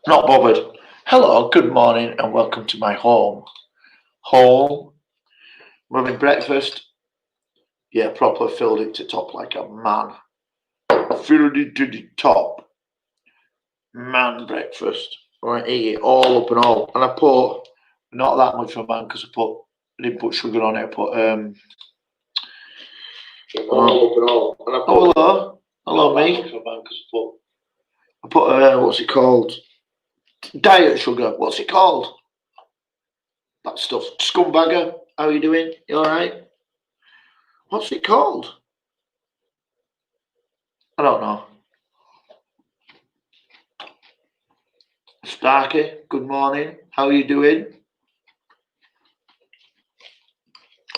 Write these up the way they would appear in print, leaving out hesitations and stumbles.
Not bothered. Hello, good morning, and welcome to my home. Home. We're having breakfast. Yeah, proper filled it to top like a man. Filled it to the top. Man breakfast. I eat it all up and all. And I put not that much for man because I didn't put sugar on it. I put all up and all. And I put, oh, hello me. I put what's it called? Diet sugar. What's it called? That stuff. Scumbagger. How are you doing? You alright? What's it called? I don't know. Starkey, good morning. How are you doing?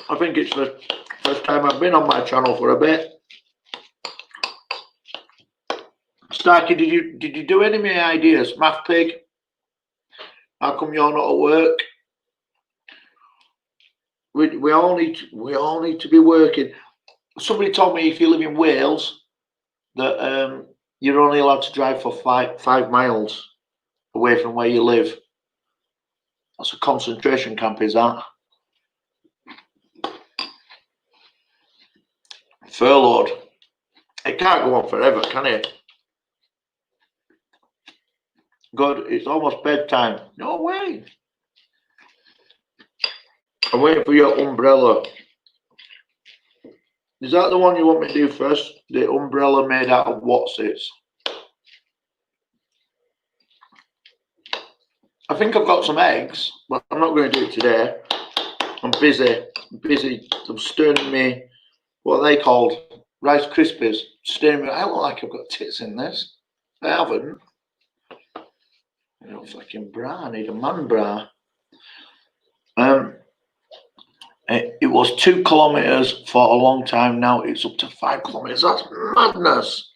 I think it's the first time I've been on my channel for a bit. Starkey, did you do any of my ideas? Math Pig, how come you're not at work? We all need to be working. Somebody told me if you live in Wales that you're only allowed to drive for 5 miles away from where you live. That's a concentration camp, is that? Furloughed. It can't go on forever, can it? God, it's almost bedtime. No way. I'm waiting for your umbrella. Is that the one you want me to do first? The umbrella made out of what's it? I think I've got some eggs, but I'm not going to do it today. I'm busy. I'm stirring me, what are they called? Rice Krispies. Stirring me. I look like I've got tits in this. I haven't. I don't fucking bra. I need a man bra. It was 2 kilometers for a long time. Now it's up to 5 kilometers. That's madness.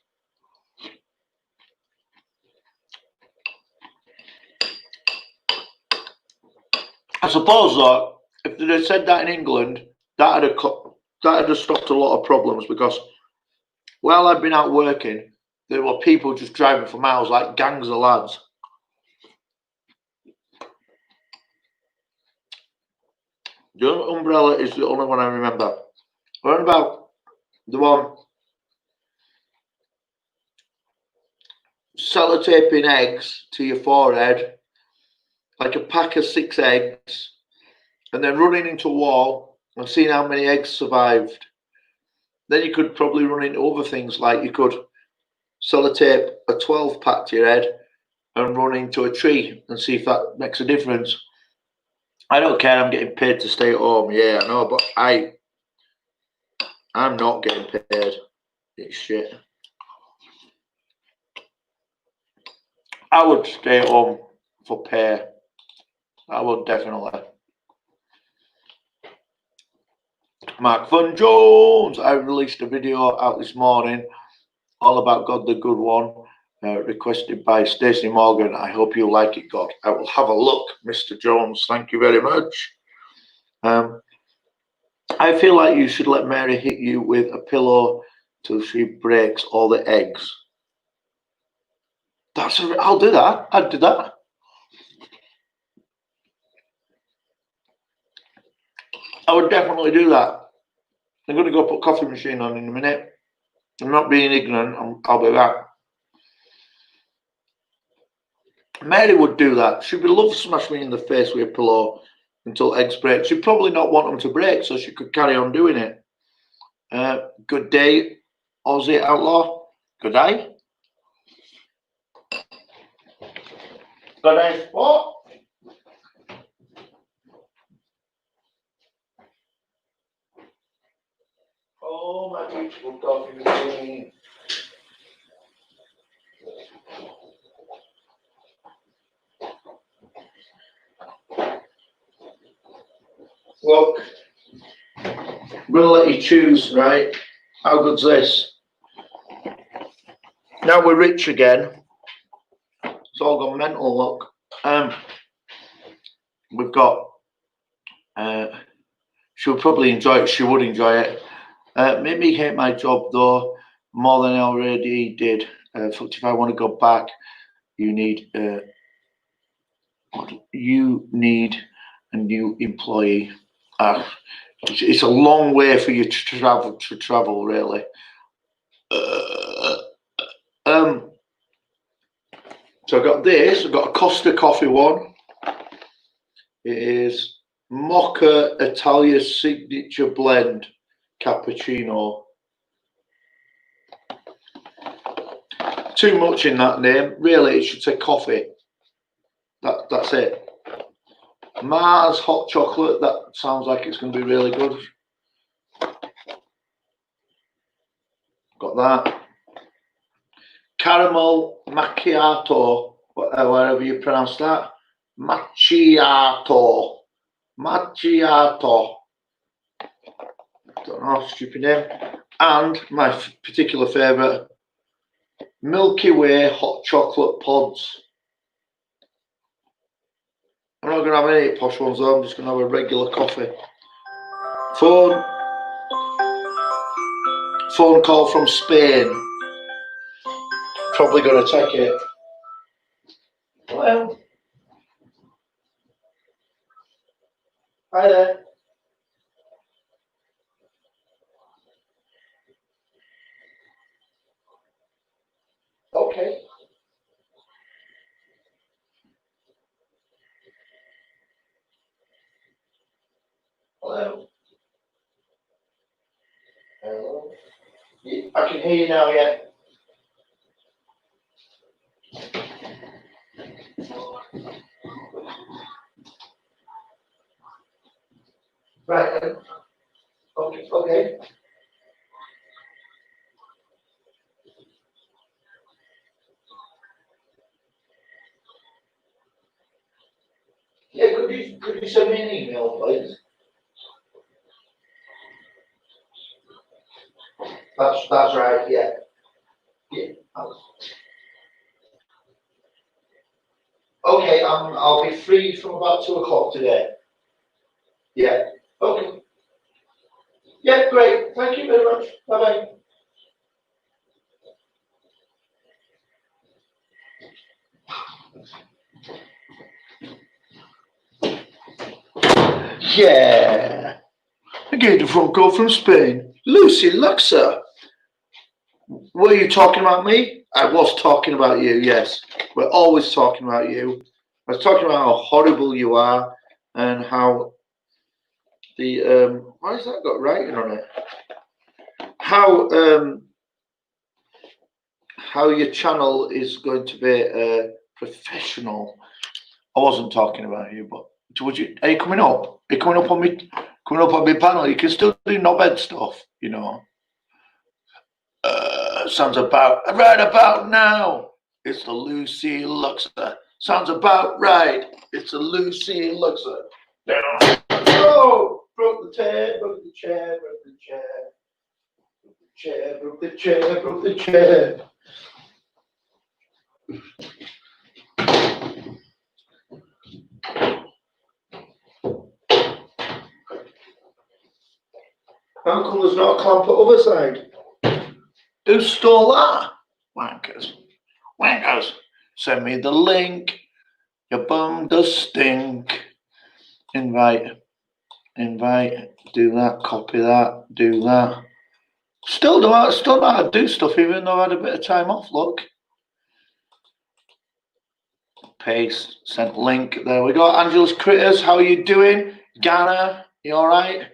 I suppose though, if they'd have said that in England, that'd have stopped a lot of problems, because while I'd been out working, there were people just driving for miles like gangs of lads. The umbrella is the only one I remember. What about the one sellotaping eggs to your forehead, like a pack of 6 eggs, and then running into a wall and seeing how many eggs survived? Then you could probably run into other things, like you could sellotape a 12 pack to your head and run into a tree and see if that makes a difference. I don't care, I'm getting paid to stay at home. Yeah, I know, but I'm not getting paid. It's shit. I would stay at home for pay. I would definitely. Mark Van Jones. I released a video out this morning all about God the Good One, requested by Stacey Morgan. I hope you like it, God. I will have a look, Mr. Jones. Thank you very much. I feel like you should let Mary hit you with a pillow till she breaks all the eggs. I'll do that. I'd do that. I would definitely do that. I'm going to go put coffee machine on in a minute. I'm not being ignorant. I'll be back. Mary would do that. She would love to smash me in the face with a pillow until eggs break. She'd probably not want them to break, so she could carry on doing it. Good day, Aussie Outlaw. Good day. Good day, what? Oh, my beautiful coffee machine. Look, I'm going to let you choose, right? How good's this? Now we're rich again. It's all gone mental, look. We've got, she would probably enjoy it. She would enjoy it. Made me hate my job, though, more than I already did. If I want to go back, you need You need a new employee. It's a long way for you to travel really. So I got this. I've got a Costa Coffee one. It is Mocha Italia Signature Blend Cappuccino. Too much in that name. Really, it should say coffee. That's it. Mars hot chocolate. That sounds like it's going to be really good. Got that. Caramel macchiato, whatever you pronounce that. Macchiato. Don't know, stupid name. And my particular favourite, Milky Way hot chocolate pods. I'm not going to have any posh ones though, I'm just going to have a regular coffee. Phone call from Spain. Probably going to take it. Well, hi there. Okay. Hello. Hello. I can hear you now, yeah. Right. Okay. Yeah, could you send me an email, please? That's right. Yeah. Okay. I'll be free from about 2 o'clock today. Yeah. Okay. Yeah. Great. Thank you very much. Bye bye. Yeah. Again, the phone call from Spain. Lucy Luxor. Were you talking about me? I was talking about you, yes. We're always talking about you. I was talking about how horrible you are and how the why has that got writing on it? How your channel is going to be professional. I wasn't talking about you, but are you coming up? Are you coming up on me panel? You can still do knobhead stuff, you know. Sounds about right about now. It's the Lucy Luxor. Sounds about right. It's the Lucy Luxor. Oh, broke the chair, broke the chair, broke the chair. Broke the chair, broke the chair. How come there's not a clamp at the other side? Who stole that? Wankers. Send me the link. Your bum does stink. Invite. Do that. Copy that. Do that. Still know how to do stuff, even though I had a bit of time off. Look. Paste. Sent link. There we go. Angela's Critters. How are you doing? Ghana. You all right?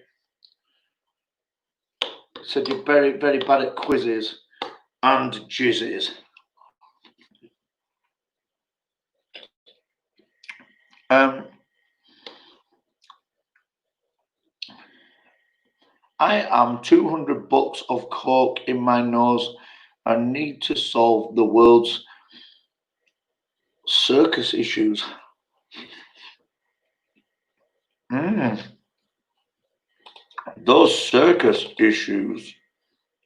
Said you're very, very bad at quizzes and jizzes. I am 200 bucks of coke in my nose. I need to solve the world's circus issues. Those circus issues,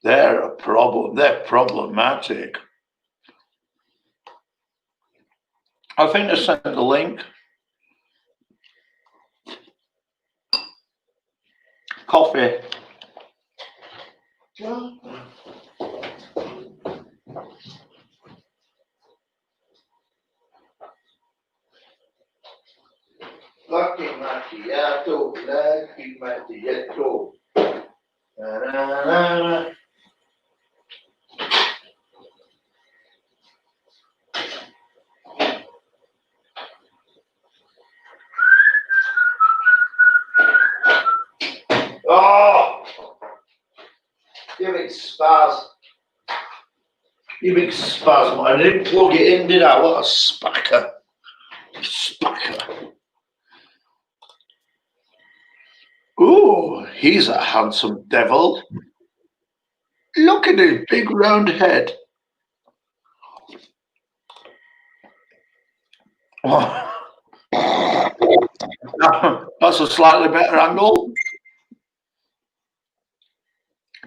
they're a problem. They're problematic. I think I sent the link. Coffee. Big Matty, yeah, cool. Na-na-na-na. Oh, you big spaz. You big spaz, man. I didn't plug it in, did I? What a spacker. Spacker. Ooh, he's a handsome devil. Look at his big round head. Oh. That's a slightly better angle.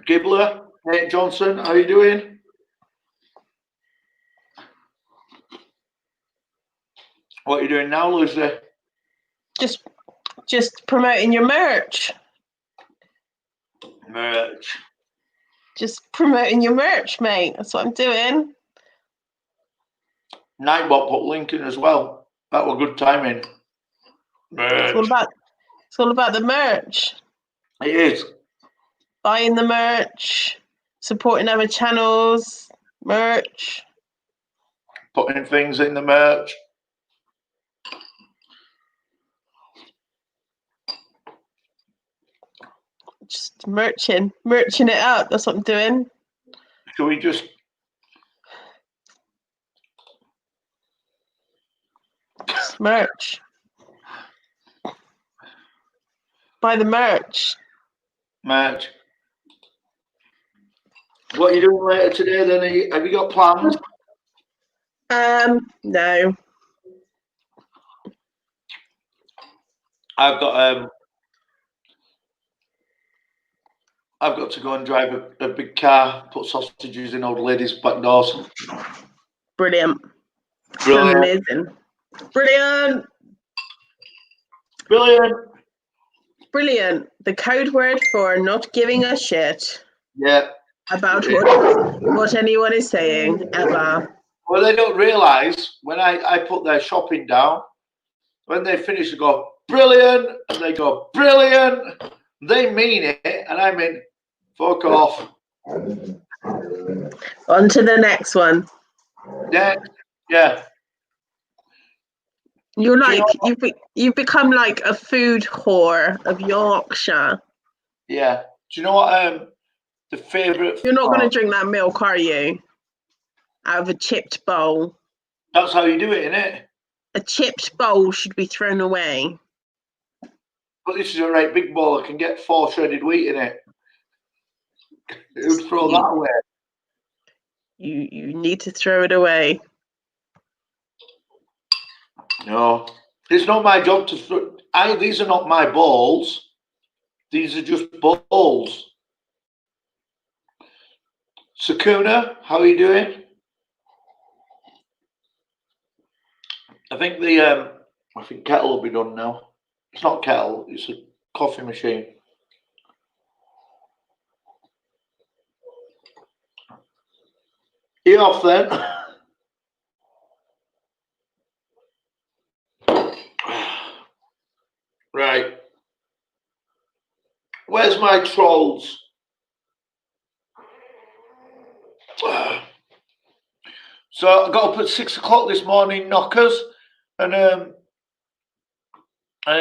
Gibbler, Nate Johnson, how are you doing? What are you doing now, Lucy? Just promoting your merch. Merch. Just promoting your merch, mate. That's what I'm doing. Nightbot put link in as well. That was good timing. Merch. It's all about the merch. It is. Buying the merch, supporting other channels, merch. Putting things in the merch. Just merching it out. That's what I'm doing. Should we just Merch. Buy the merch. Merch. What are you doing later today then? Have you got plans? No. I've got to go and drive a big car, put sausages in old ladies' back doors. Brilliant. Brilliant. Amazing. Brilliant. Brilliant. Brilliant. The code word for not giving a shit. Yeah. About what anyone is saying ever. Well, they don't realise when I put their shopping down, when they finish, they go, brilliant, and they go, brilliant. They mean it, and I mean, fuck off. On to the next one. Yeah. You're like, you've become like a food whore of Yorkshire. Yeah. Do you know what the favourite... You're not going to drink that milk, are you? Out of a chipped bowl. That's how you do it, innit? A chipped bowl should be thrown away. But this is a right big bowl. I can get 4 shredded wheat in it. Who'd throw that away? You need to throw it away. No. It's not my job to throw... These are not my bowls. These are just bowls. Sakuna, how are you doing? I think kettle will be done now. It's not kettle, it's a coffee machine. You off then? Right. Where's my trolls? So I got up at 6 o'clock this morning, knockers, and I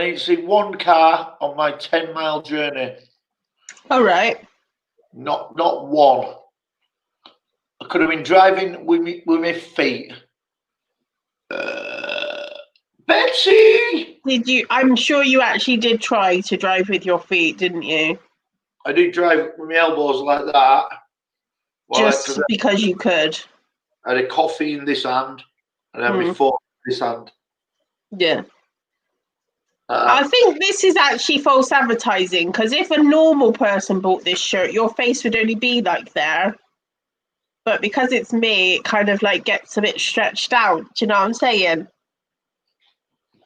need to see one car on my 10-mile journey. All right. Not one. I could have been driving with my feet. Betsy! Did you? I'm sure you actually did try to drive with your feet, didn't you? I did drive with my elbows like that. Just because you could. I had a coffee in this hand and I had my phone in this hand. Yeah. I think this is actually false advertising, because if a normal person bought this shirt, your face would only be like there. But because it's me, it kind of like gets a bit stretched out. Do you know what I'm saying?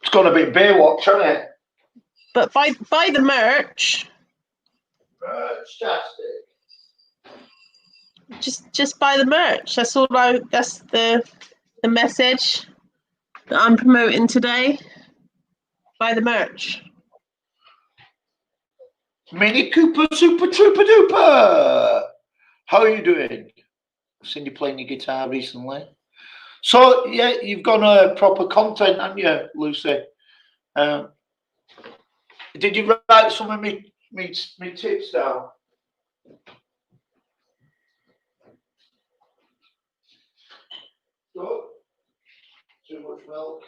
It's gone a bit Baywatch, hasn't it? But buy the merch. Merch-tastic. Just buy the merch. That's all. That's the message that I'm promoting today. Buy the merch. Mini Cooper Super Trooper Duper. How are you doing? I've seen you playing your guitar recently. So, yeah, you've got proper content, haven't you, Lucy? Did you write some of me tips down? Oh, too much milk.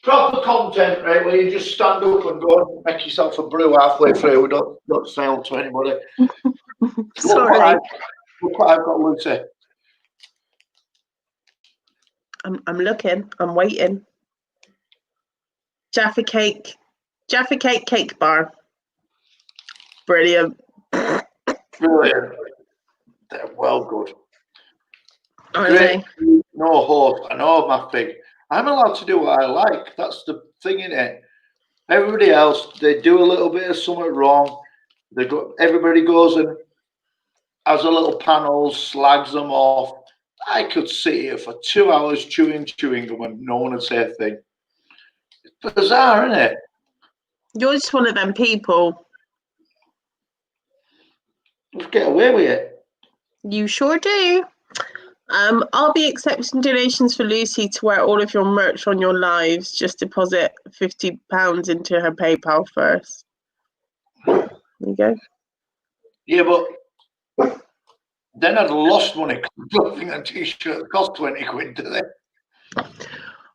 Proper content, right? Where you just stand up and go and make yourself a brew halfway through. We don't sell to anybody. Sorry. Look what I've got, Lucy. I'm looking. I'm waiting. Jaffa cake cake bar. Brilliant. Brilliant. They're well good. Are Great. they? No host. I know my thing. I'm allowed to do what I like. That's the thing, innit? Everybody else, they do a little bit of something wrong. Everybody goes and has a little panel, slags them off. I could sit here for 2 hours chewing gum and no one would say a thing. It's bizarre, isn't it? You're just one of them people. Let's get away with it. You sure do. I'll be accepting donations for Lucy to wear all of your merch on your lives. Just deposit £50 into her PayPal first. There you go. Yeah, but then I'd lost money because I don't think a t-shirt cost 20 quid, do they? I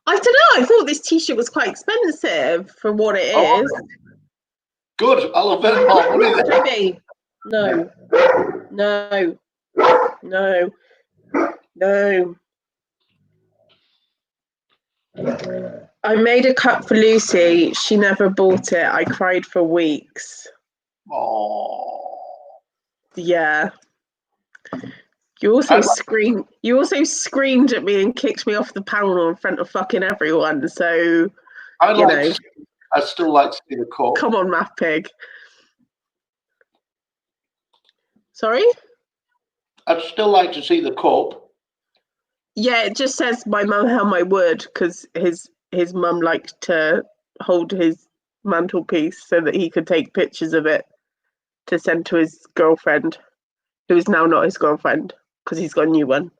don't know. I thought this t-shirt was quite expensive for what it is. Good. I'll have spent more money then. Maybe. No. I made a cup for Lucy. She never bought it. I cried for weeks. Oh. Yeah. You also screamed at me and kicked me off the panel in front of fucking everyone. So I'd still like to see the cup. Come on, Math Pig. Sorry? I'd still like to see the cup. Yeah, it just says my mum held my wood because his mum liked to hold his mantelpiece so that he could take pictures of it to send to his girlfriend, who is now not his girlfriend because he's got a new one.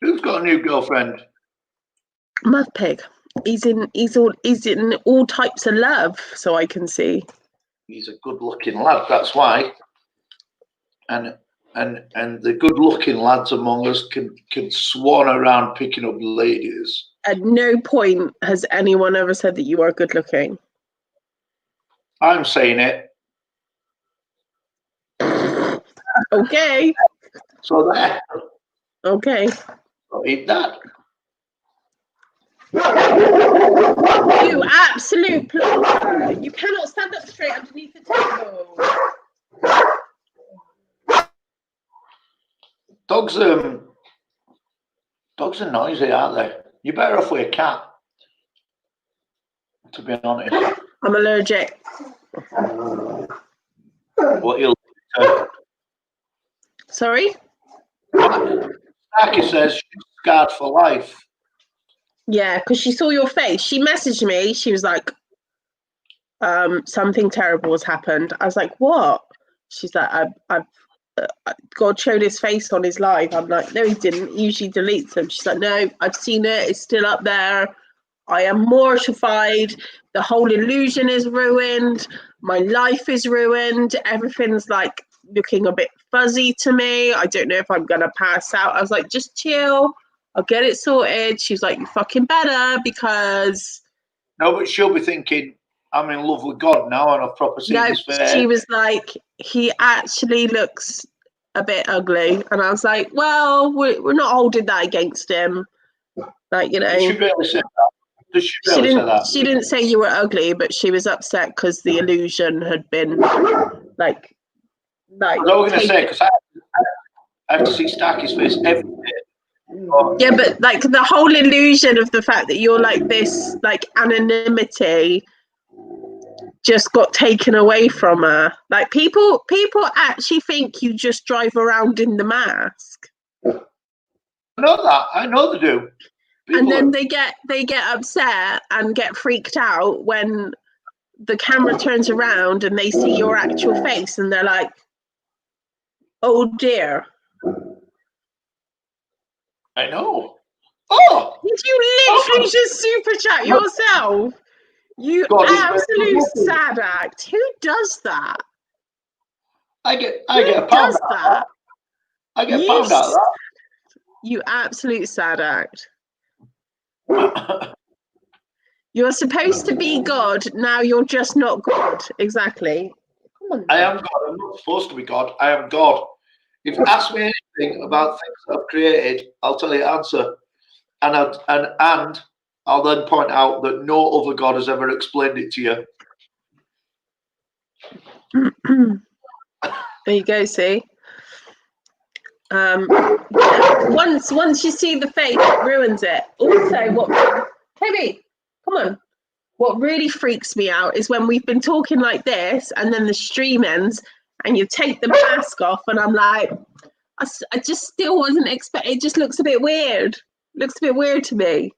Who's got a new girlfriend? Math Pig. He's in all types of love, so I can see. He's a good-looking lad. That's why. And the good-looking lads among us can swan around picking up ladies. At no point has anyone ever said that you are good-looking. I'm saying it. Okay. So there. Okay. I'll eat that. You absolute plonker. You cannot stand up straight underneath the table. Dogs are noisy, aren't they? You're better off with a cat, to be honest. I'm allergic. What you'll do? Sorry? Starkey says she's scarred for life. Yeah, because she saw your face. She messaged me. She was like, something terrible has happened. I was like, what? She's like, God showed his face on his live. I'm like, no, he didn't. He usually deletes them. She's like, no, I've seen it. It's still up there. I am mortified. The whole illusion is ruined. My life is ruined. Everything's like looking a bit fuzzy to me. I don't know if I'm going to pass out. I was like, just chill. I'll get it sorted. She's like, you fucking better because... No, but she'll be thinking, I'm in love with God now and I've proper seen his face. She was like, he actually looks a bit ugly. And I was like, well, we're not holding that against him. Like, you know... Did she really say that? Did she really say that? She didn't say you were ugly, but she was upset because the illusion had been like. I was going to say, because I have to see Starkey's face every day. Yeah, but like the whole illusion of the fact that you're like this, like anonymity, just got taken away from her. Like people actually think you just drive around in the mask. I know that. I know they do. And then they get upset and get freaked out when the camera turns around and they see your actual face, and they're like, "Oh dear." I know. Oh! Did you literally just super chat yourself? You absolute sad act. Who does that? I get a pound out of that. I get a pound out of that. You absolute sad act. You're supposed to be God. Now you're just not God. Exactly. Come on. I am God. I'm not supposed to be God. I am God. If you ask me anything about things that I've created, I'll tell you the answer. And I'll then point out that no other God has ever explained it to you. There you go, see? Once you see the face, it ruins it. Also, Toby, come on. What really freaks me out is when we've been talking like this and then the stream ends and you take the mask off and I'm like, I just still wasn't expecting. It just looks a bit weird. Looks a bit weird to me.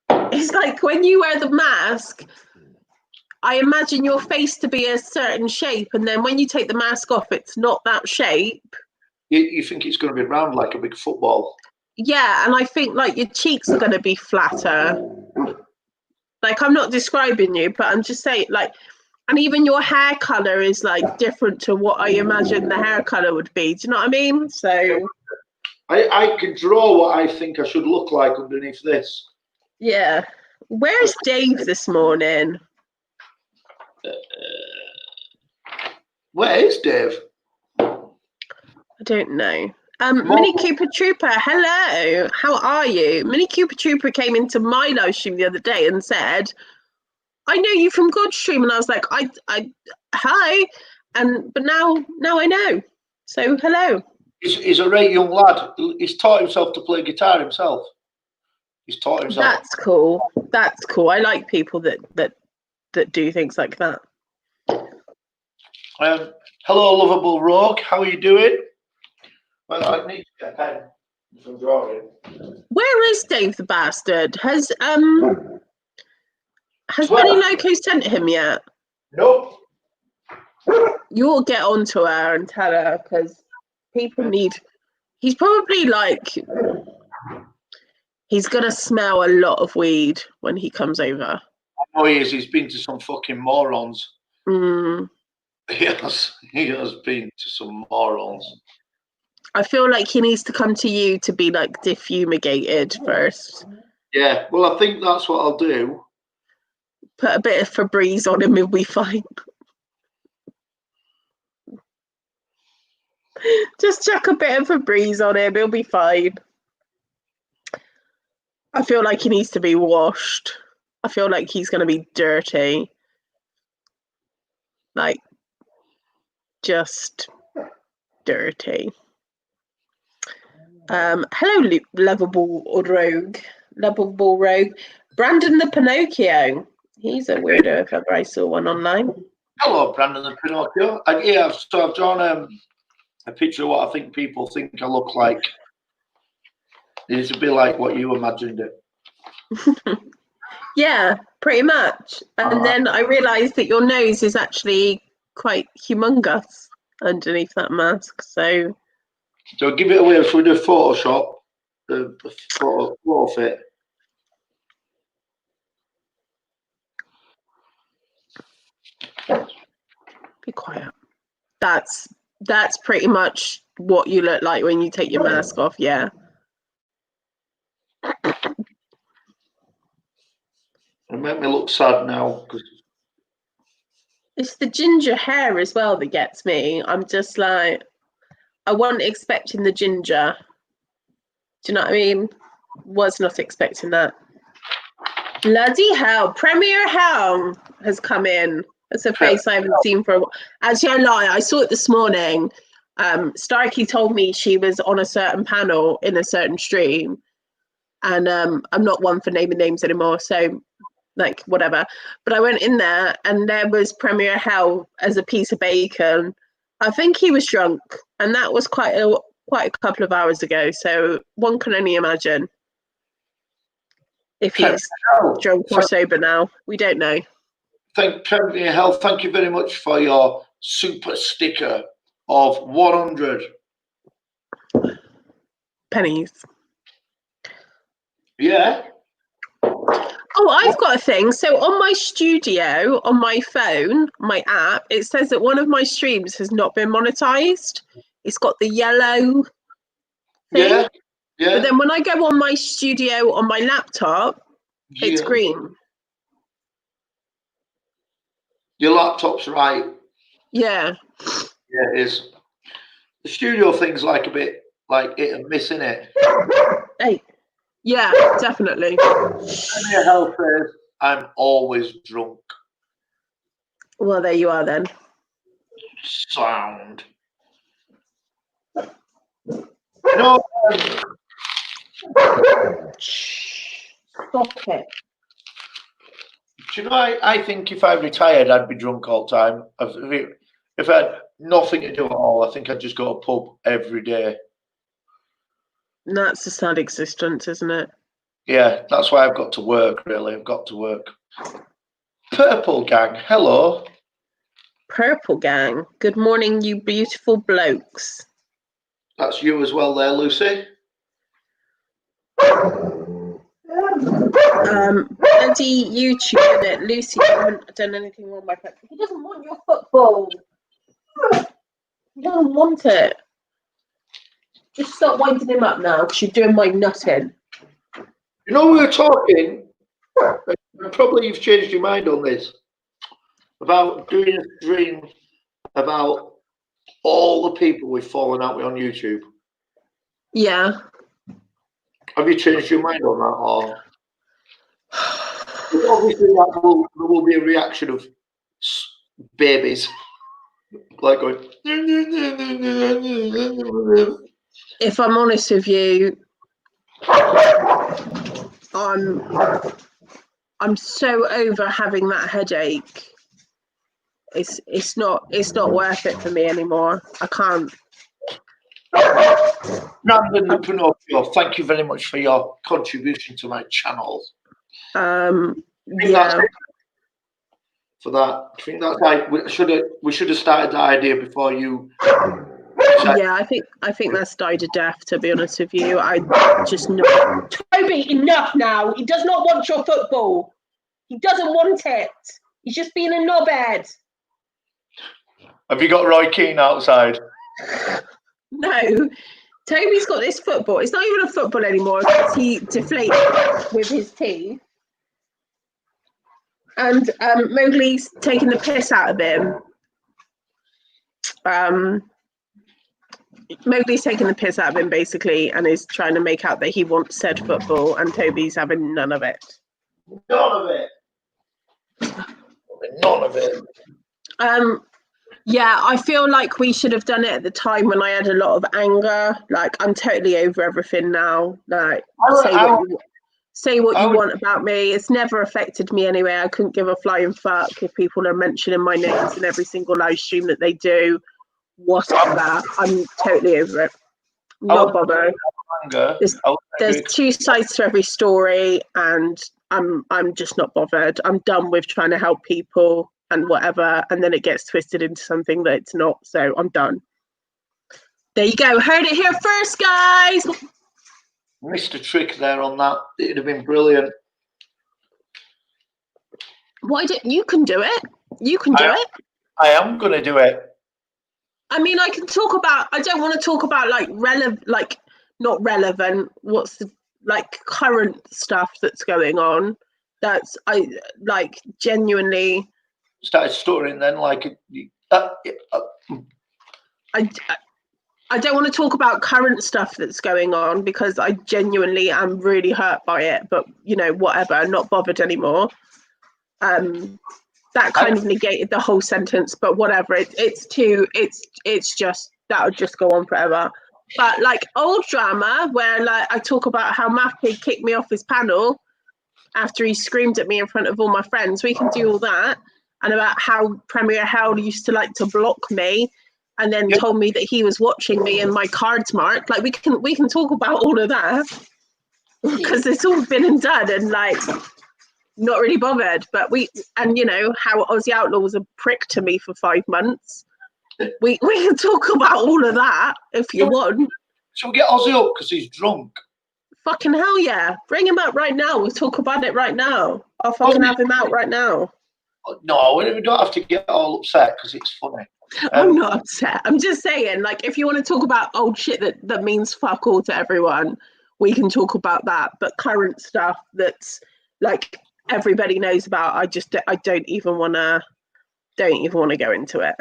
It's like when you wear the mask, I imagine your face to be a certain shape, and then when you take the mask off, it's not that shape. You think it's going to be round like a big football? Yeah, and I think like your cheeks are going to be flatter. Like, I'm not describing you, but I'm just saying, like, and even your hair color is like different to what I imagine the hair color would be. Do you know what I mean? So I can draw what I think I should look like underneath this. Yeah. Where's Dave this morning? Where is Dave? I don't know. Mini Cooper Trooper, hello. How are you? Mini Cooper Trooper came into my live stream the other day and said, "I know you from Godstream," and I was like, "I, hi," but now I know. So hello. He's a right young lad. He's taught himself to play guitar himself. He's taught himself. That's cool. That's cool. I like people that do things like that. Hello, lovable rogue. How are you doing? Well, I need to get a pen. I'm drawing. Where is Dave the bastard? Has Benny Loco sent him yet? Nope. You'll get onto her and tell her, because people need. He's probably like. He's gonna smell a lot of weed when he comes over. Oh, he is. He's been to some fucking morons. Mm. He has been to some morons. I feel like he needs to come to you to be like defumigated first. Yeah, well, I think that's what I'll do. Put a bit of Febreze on him, he'll be fine. Just chuck a bit of Febreze on him, he'll be fine. I feel like he needs to be washed. I feel like he's going to be dirty. Like, just dirty. Hello, lovable rogue. Brandon the Pinocchio. He's a weirdo if ever I saw one online. Hello, Brandon the Pinocchio. I've drawn a picture of what I think people think I look like. It's a bit like what you imagined it. Yeah, pretty much. And then I realised that your nose is actually quite humongous underneath that mask. So give it away if we do Photoshop, the photo fit. Be quiet. That's pretty much what you look like when you take your mask off. Yeah. It made me look sad now because it's the ginger hair as well that gets me. I'm just like, I wasn't expecting the ginger. Do you know what I mean? Was not expecting that. Bloody hell! Premier Helm has come in. It's a face I haven't seen for a while. Actually, I lie. I saw it this morning. Starkey told me she was on a certain panel in a certain stream, and I'm not one for naming names anymore, so like whatever. But I went in there, and there was Premier Hell as a piece of bacon. I think he was drunk, and that was quite a couple of hours ago. So one can only imagine if he's drunk or sober now. We don't know. Premier Hell, thank you very much for your super sticker of 100 pennies. Yeah. Oh, I've got a thing. So on my studio, on my phone, my app, it says that one of my streams has not been monetized. It's got the yellow thing. Yeah. But then when I go on my studio on my laptop, it's green. Your laptop's right. Yeah. Yeah, it is. The studio thing's like a bit like hit and miss, innit? Hey. Yeah, definitely. Premier Hell says, I'm always drunk. Well, there you are then. Sound. No. Stop it. Do you know, I think if I retired, I'd be drunk all the time. If I had nothing to do at all, I think I'd just go to a pub every day. That's a sad existence, isn't it? Yeah, that's why I've got to work, really. I've got to work. Purple Gang, hello. Purple Gang, good morning, you beautiful blokes. That's you as well there, Lucy. Bloody YouTube, innit? Lucy, you haven't done anything wrong by foot. He doesn't want your football. He doesn't want it. Just stop winding him up now, because you're doing my nutting. You know, we were talking, and probably you've changed your mind on this, about doing a stream about all the people we've fallen out with on YouTube. Yeah. Have you changed your mind on that, or obviously there will be a reaction of babies like going. If I'm honest with you, I'm so over having that headache. It's not worth it for me anymore. I can't. Brandon the Pinocchio, thank you very much for your contribution to my channel. Yeah. For that, I think that's like we should have started that idea before you. Yeah, I think that's died a death. To be honest with you, I just know. Toby, enough now. He does not want your football. He doesn't want it. He's just being a knobhead. Have you got Roy Keane outside? No, Toby's got this football. It's not even a football anymore because he deflated with his teeth. And Mowgli's taking the piss out of him. Mowgli's taking the piss out of him basically and is trying to make out that he wants said football, and Toby's having none of it. None of it. None of it. Yeah, I feel like we should have done it at the time when I had a lot of anger. Like, I'm totally over everything now. Like, say what you want about me. It's never affected me anyway. I couldn't give a flying fuck if people are mentioning my names in every single live stream that they do. Whatever. I'm totally over it. Not bothered. There's two sides to every story, and I'm just not bothered. I'm done with trying to help people and whatever, and then it gets twisted into something that it's not. So I'm done. There you go. Heard it here first, guys. Missed a trick there on that. It'd have been brilliant. Why don't you can do it? You can do it. I am gonna do it. I mean, I can talk about. I don't want to talk about not relevant. What's the current stuff that's going on? That's genuinely. Started stuttering then, I don't want to talk about current stuff that's going on because I genuinely am really hurt by it. But whatever, I'm not bothered anymore. That kind of negated the whole sentence, but whatever. It's just that would just go on forever. But like old drama where like I talk about how Mappy kicked me off his panel after he screamed at me in front of all my friends, we can do all that. And about how Premier Hell used to like to block me and then told me that he was watching me and my cards marked. Like we can talk about all of that because it's all been and done and like not really bothered. But you know how Aussie Outlaw was a prick to me for 5 months. We can talk about all of that if you want. Shall we get Ozzy up because he's drunk? Fucking hell yeah. Bring him up right now. We'll talk about it right now. I'll fucking have him out right now. No, we don't have to get all upset because it's funny. I'm not upset. I'm just saying, like, if you want to talk about old shit that means fuck all to everyone, we can talk about that. But current stuff that's like everybody knows about, I don't even want to go into it.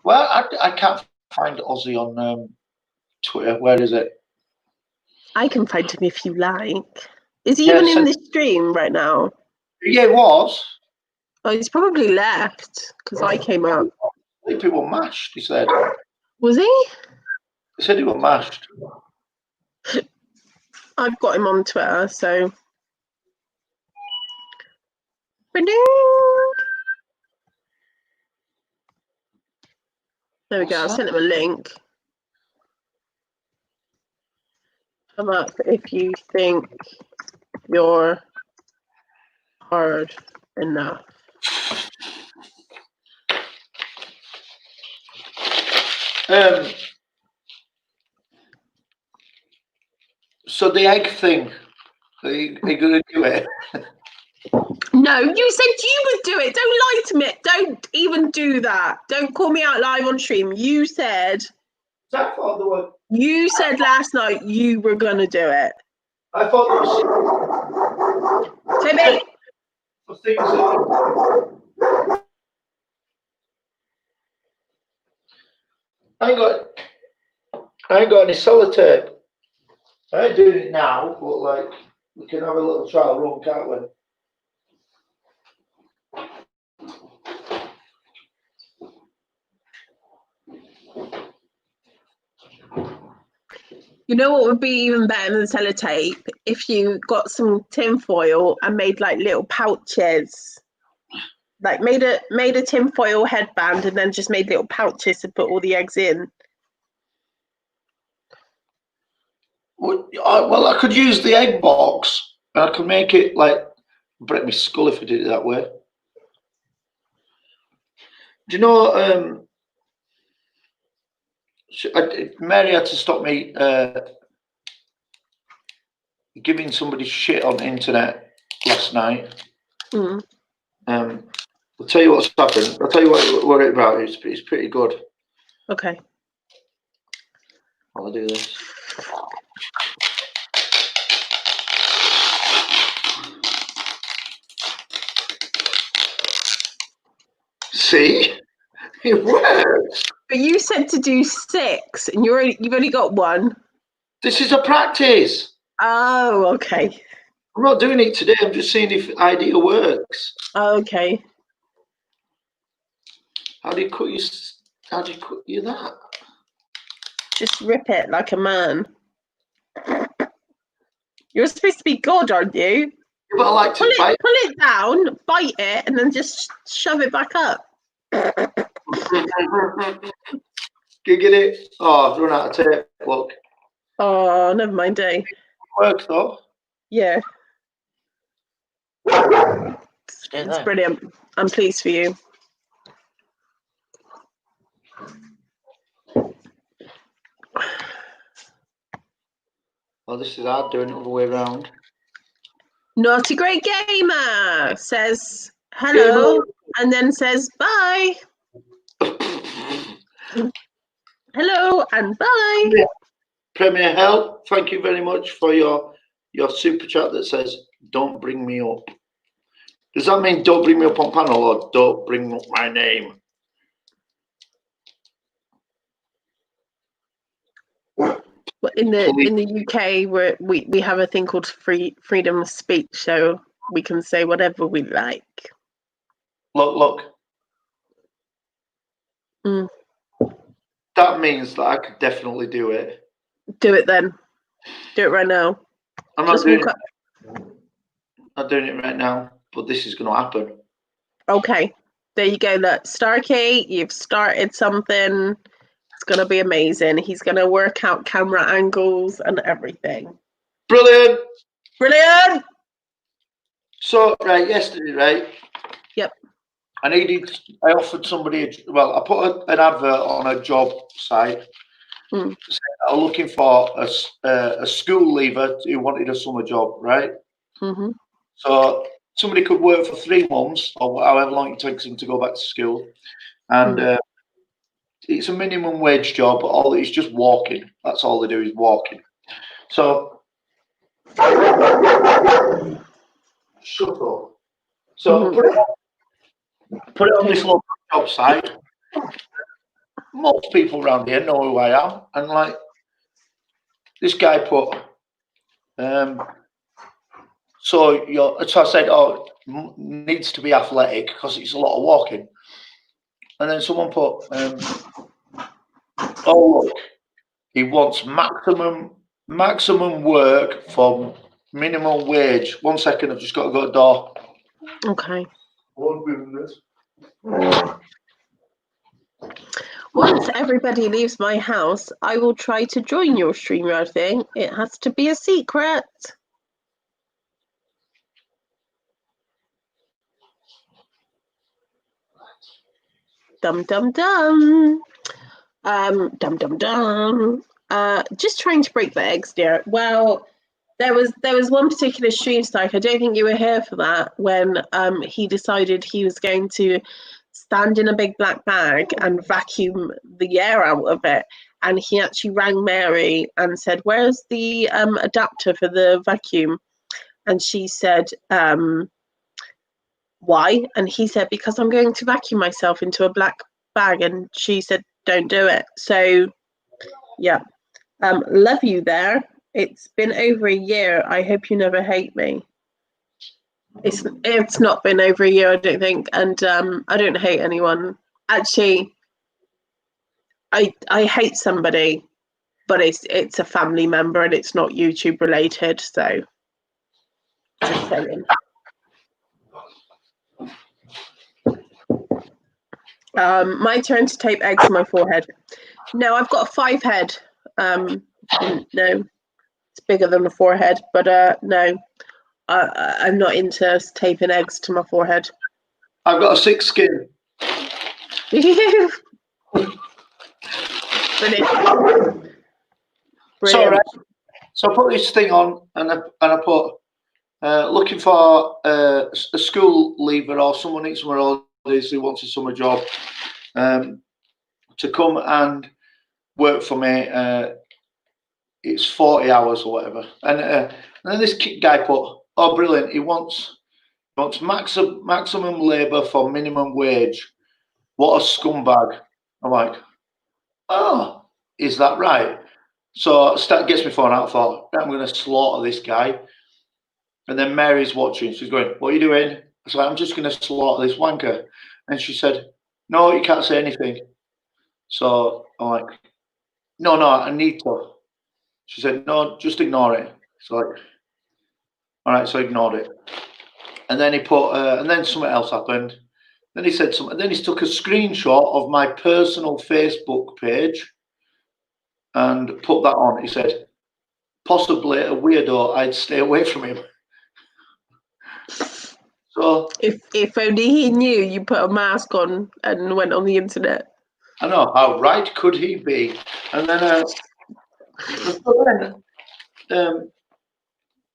Well, I can't find Ozzy on Twitter. Where is it? I can find him if you like. Is he even in the stream right now? Yeah, he was. Oh, he's probably left because I came up. I think people were mashed, he said. Was he? He said he was mashed. I've got him on Twitter, so. There we go. I sent him a link. Come up if you think you're hard enough. So the egg thing, are you going to do it? No, you said you would do it. Don't lie to me. Don't even do that. Don't call me out live on stream. You said. I thought there were. You said last night you were going to do it. I thought there was. Timmy. For things that... I ain't got any sellotape. I ain't doing it now, but like we can have a little trial run, can't we? You know what would be even better than sellotape? If you got some tinfoil and made like little pouches. Like made a tinfoil headband and then just made little pouches to put all the eggs in. Well, I could use the egg box and I could make it like break my skull if I did it that way. Do you know, Mary had to stop me giving somebody shit on the internet last night. Mm. I'll tell you what's happened. I'll tell you what it's about. It's pretty good. Okay. I'll do this. See? It works. But you said to do 6 and you've only got 1. This is a practice. Oh, okay. I'm not doing it today. I'm just seeing if the idea works. Oh, okay. How do you cut you that? Just rip it like a man. You're supposed to be God, aren't you? But I like to bite. Pull it down, bite it, and then just shove it back up. Gigging it. Oh, I've run out of tape. Look. Oh, never mind, eh? Works though. Yeah. It's brilliant. I'm pleased for you. Well, this is hard doing it all the way around. Naughty Great Gamer says hello and then says bye. Hello and bye. Premier Hell, thank you very much for your super chat that says don't bring me up. Does that mean don't bring me up on panel or don't bring up my name? Well, in the UK, we have a thing called freedom of speech, so we can say whatever we like. Look. Mm. that means that I could definitely do it. Do it then. Do it right now. I'm not doing it right now, but this is going to happen. Okay. There you go. Look, Starkey, you've started something. It's going to be amazing. He's going to work out camera angles and everything. Brilliant. Brilliant. So, right, yesterday, right? Yep. I offered somebody, I put an advert on a job site. I'm looking for a school leaver who wanted a summer job, right? Mm-hmm. So somebody could work for 3 months or however long it takes them to go back to school. And it's a minimum wage job, but it's just walking. That's all they do is walking. So, shut up. So put it on this local job site. Most people around here know who I am. And like, this guy put, so I said, needs to be athletic because it's a lot of walking. And then someone put, look, he wants maximum work for minimum wage. 1 second, I've just got to go to the door. Okay. Once everybody leaves my house, I will try to join your StreamYard thing. It has to be a secret. Dum dum dum. Dum dum dum. Just trying to break the eggs, dear. Well, there was one particular stream strike. I don't think you were here for that when he decided he was going to stand in a big black bag and vacuum the air out of it. And he actually rang Mary and said, "Where's the adapter for the vacuum?" And she said, "Why?" And he said, "Because I'm going to vacuum myself into a black bag." And she said, "Don't do it." So, yeah. Love you there. It's been over a year. I hope you never hate me. It's not been over a year, I don't think, and I don't hate anyone. Actually, I hate somebody, but it's a family member and it's not YouTube related. So, just saying. My turn to tape eggs on my forehead. No, I've got a 5 head. No, it's bigger than the forehead, but no. I'm not into taping eggs to my forehead. I've got a 6 skin. Brilliant. So, right, so I put this thing on and I put looking for a school leaver or someone in somewhere else who wants a summer job to come and work for me. It's 40 hours or whatever. And then this guy put, "Oh, brilliant! He wants maximum labour for minimum wage. What a scumbag!" I'm like, "Oh, is that right?" So gets my phone out. I thought, I'm going to slaughter this guy. And then Mary's watching. She's going, "What are you doing?" I was like, "I'm just going to slaughter this wanker." And she said, "No, you can't say anything." So I'm like, no, I need to. She said, "No, just ignore it." So like, all right, so I ignored it. And then he put, and then something else happened. Then he said something. Then he took a screenshot of my personal Facebook page and put that on. He said, "Possibly a weirdo, I'd stay away from him." So if only he knew you put a mask on and went on the internet. I know, how right could he be? And then,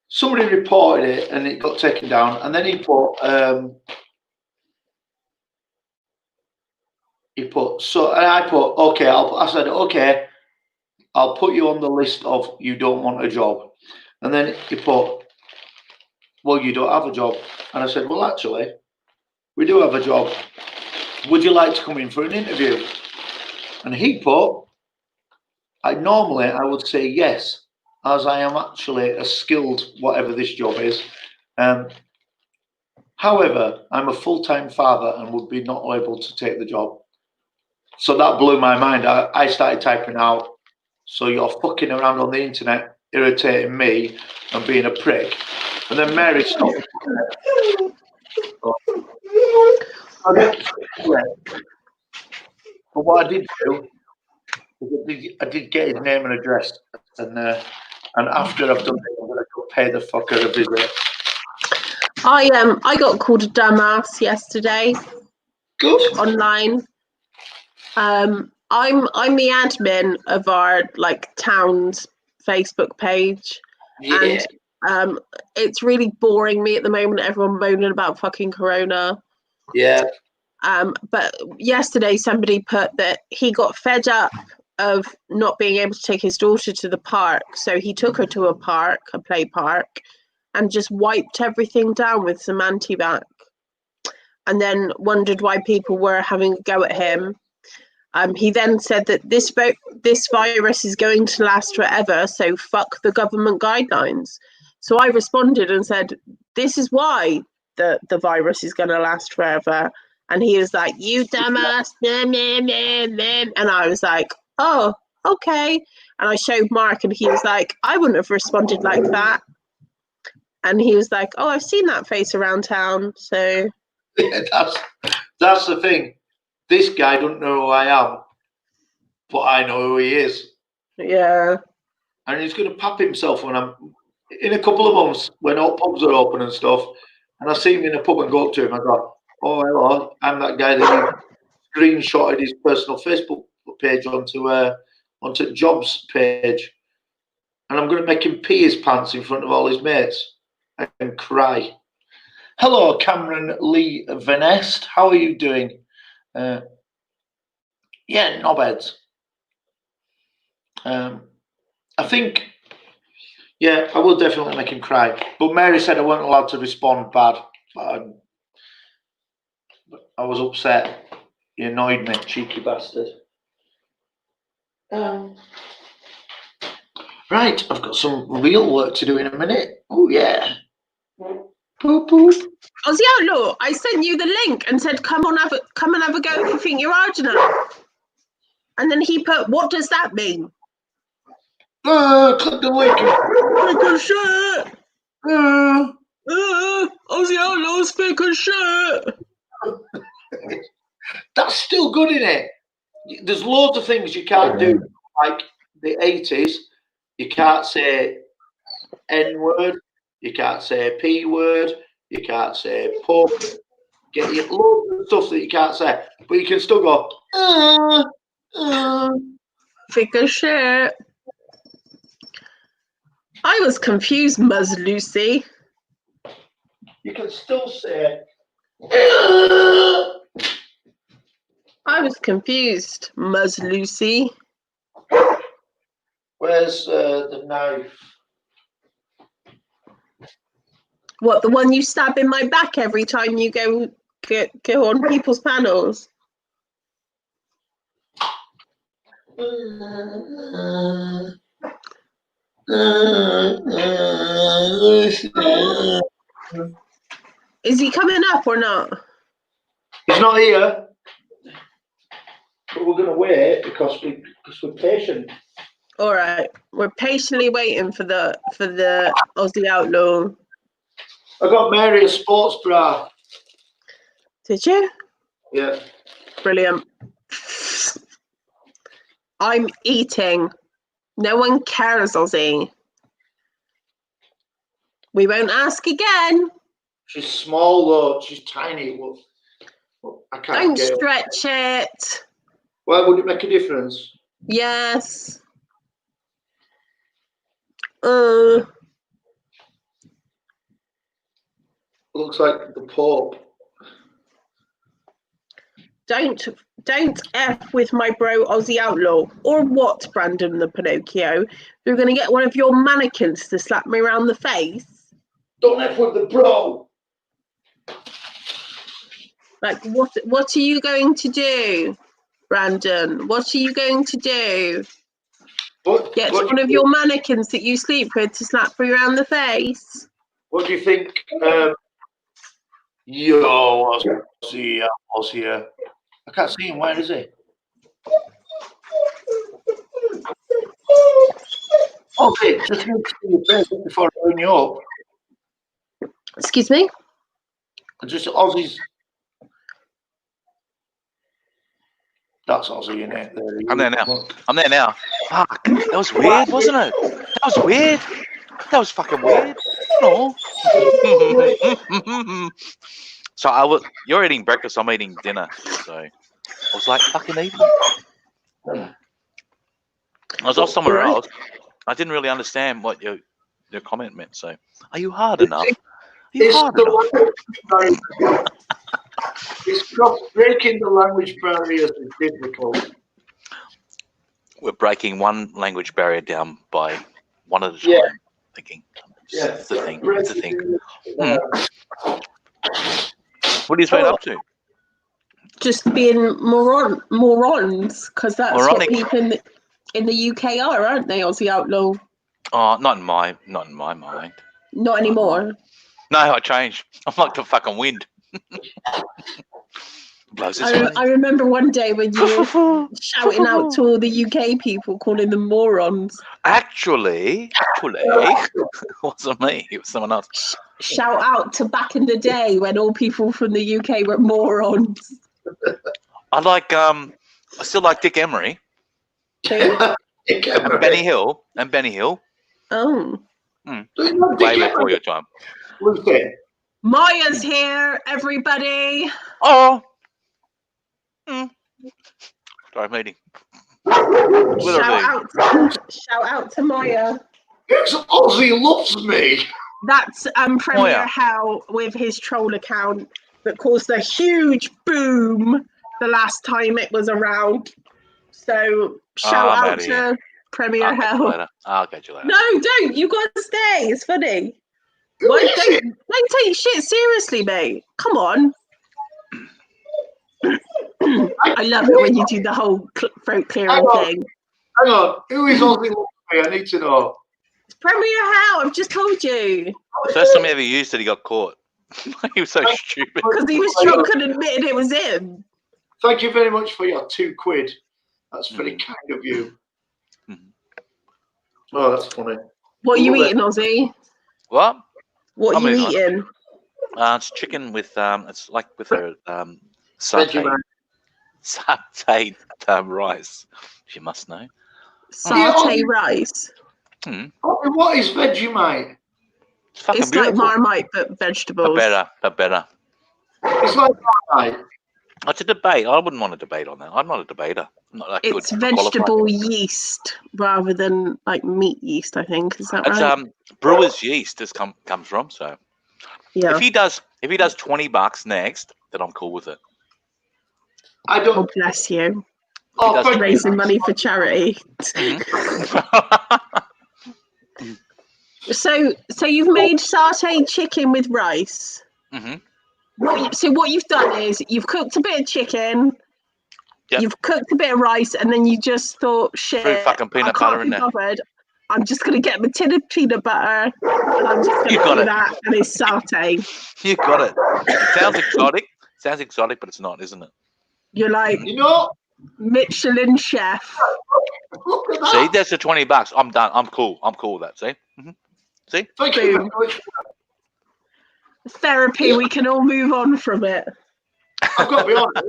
somebody reported it and it got taken down. And then he put, so, and I put, okay, I said, okay, I'll put you on the list of you don't want a job. And then he put, well, you don't have a job. And I said, well, actually, we do have a job. Would you like to come in for an interview? And he put, normally I would say yes, as I am actually a skilled whatever this job is. However, I'm a full-time father and would be not able to take the job. So that blew my mind. I started typing out, so you're fucking around on the internet, irritating me and being a prick. And then Mary stopped. But what I did do, I did get his name and address, and after I've done it, I'm going to go pay the fucker a visit. I got called a dumbass yesterday. Good. Online. I'm the admin of our town's Facebook page, Yeah. and it's really boring me at the moment. Everyone moaning about fucking Corona. Yeah. But yesterday somebody put that he got fed up of not being able to take his daughter to the park, so he took her to a play park, and just wiped everything down with some antibac, and then wondered why people were having a go at him. He then said that this virus is going to last forever, so fuck the government guidelines. So I responded and said, this is why the virus is going to last forever. And he was like, you dumbass. And I was like, oh, okay. And I showed Mark and he was like, I wouldn't have responded like that. And he was like, oh, I've seen that face around town. So yeah, that's the thing. This guy don't know who I am, but I know who he is. Yeah. And he's going to pap himself when I'm in a couple of months when all pubs are open and stuff. And I see him in a pub and go up to him. I go, oh, hello, I'm that guy that screenshotted his personal Facebook page onto Jobs' page. And I'm going to make him pee his pants in front of all his mates and cry. Hello, Cameron Lee Venest. How are you doing? Yeah, knobheads. I think, yeah, I will definitely make him cry. But Mary said I weren't allowed to respond bad. I was upset. He annoyed me, cheeky bastard. Right, I've got some real work to do in a minute. Oh, yeah. Boop, boop. Aussie Outlaw, I sent you the link and said, come and have a go if you think you're hard enough. And then he put, what does that mean? Click the link. Fake as shit. Aussie Outlaw's fake as shit. That's still good, isn't it? There's loads of things you can't do. Like the 80s, you can't say N-word, you can't say P-word, you can't say pub. Get you loads of stuff that you can't say, but you can still go, Fake as shit. I was confused, Ms. Lucy. You can still say, I was confused, Ms. Lucy. Where's the knife? What, the one you stab in my back every time you go on people's panels? Is he coming up or not? He's not here, but we're going to wait because we're patient. All right, we're patiently waiting for the Aussie Outlaw. I got Mary a sports bra. Did you? Yeah. Brilliant. I'm eating. No one cares, Aussie. We won't ask again. She's small though. She's tiny. Well, I can't. Don't stretch it. Why would it make a difference? Yes. Looks like the Pope. Don't F with my bro Aussie Outlaw. Or what, Brandon the Pinocchio? You're going to get one of your mannequins to slap me around the face? Don't F with the bro. Like, what are you going to do, Brandon? What are you going to do? Get one of your mannequins that you sleep with to slap you around the face? What do you think? Yo, Aussie here. I can't see him. Where is he? Okay, just need to see your face before I ring you up. Excuse me? Just Aussie's. That's Aussie, isn't it? I'm there now. I'm there now. Fuck. That was weird, wasn't it? That was weird. That was fucking weird. No. So you're eating breakfast, I'm eating dinner. So I was like, fucking eating. I was off somewhere else. I didn't really understand what your comment meant. So, are you hard enough? Are you hard enough? It's breaking the language barriers is difficult. We're breaking one language barrier down by one at a time. Yeah. Thinking. Yeah. It's the thing. It's the thing. What are you been up to? Just being morons, because that's Moronic. what people in the UK are, aren't they, Aussie Outlaw? Oh, not in my mind. Not anymore. No, I changed. I'm like the fucking wind. Blows this way. I remember one day when you were shouting out to all the UK people, calling them morons. Actually, it wasn't me. It was someone else. Shout out to back in the day when all people from the UK were morons. I still like Dick Emery and Benny Hill. Oh. Way before your time. Maya's here, everybody. Oh. Sorry, meeting. Shout out to Maya. It's Aussie loves me. That's Premier Moya. Hell with his troll account that caused a huge boom the last time it was around. So shout out to Premier Hell. I'll catch you later. No, don't. You got to stay. It's funny. Why don't take shit seriously, mate. Come on. I love it when you do the whole throat clearing thing. Hang on. Who is Aussie loves me? I need to know. It's Premier Hell. I've just told you. The first time he ever used it, he got caught. He was so stupid. Because he was drunk and admitted it was him. Thank you very much for your £2. That's very kind of you. Oh, that's funny. What are you eating, Ozzy? What? What are you eating? It's chicken with it's like with a satay rice. You must know. Satay rice. What is Vegemite? It's fucking It's beautiful. like Marmite but vegetables. But better. It's like Marmite. It's a debate. I wouldn't want to debate on that. I'm not a debater. I'm not that good. It's vegetable yeast rather than like meat yeast, I think. Is that right? It's brewer's yeast this comes from. So yeah. if he does $20 next, then I'm cool with it. I don't. Oh, bless you. Oh, thank Raising you. money for charity. So you've made satay chicken with rice. So what you've done is you've cooked a bit of chicken, you've cooked a bit of rice, and then you just thought, shit, Threw fucking peanut butter in there. I'm just going to get my tin of peanut butter, and I'm just going to do that, and it's satay. You got it. It sounds exotic. But it's not, isn't it? You're like, Michelin chef. Look at that. See, there's the $20. I'm done. I'm cool. I'm cool with that. See? See? Thank you very much. Therapy, we can all move on from it. I've got to be honest.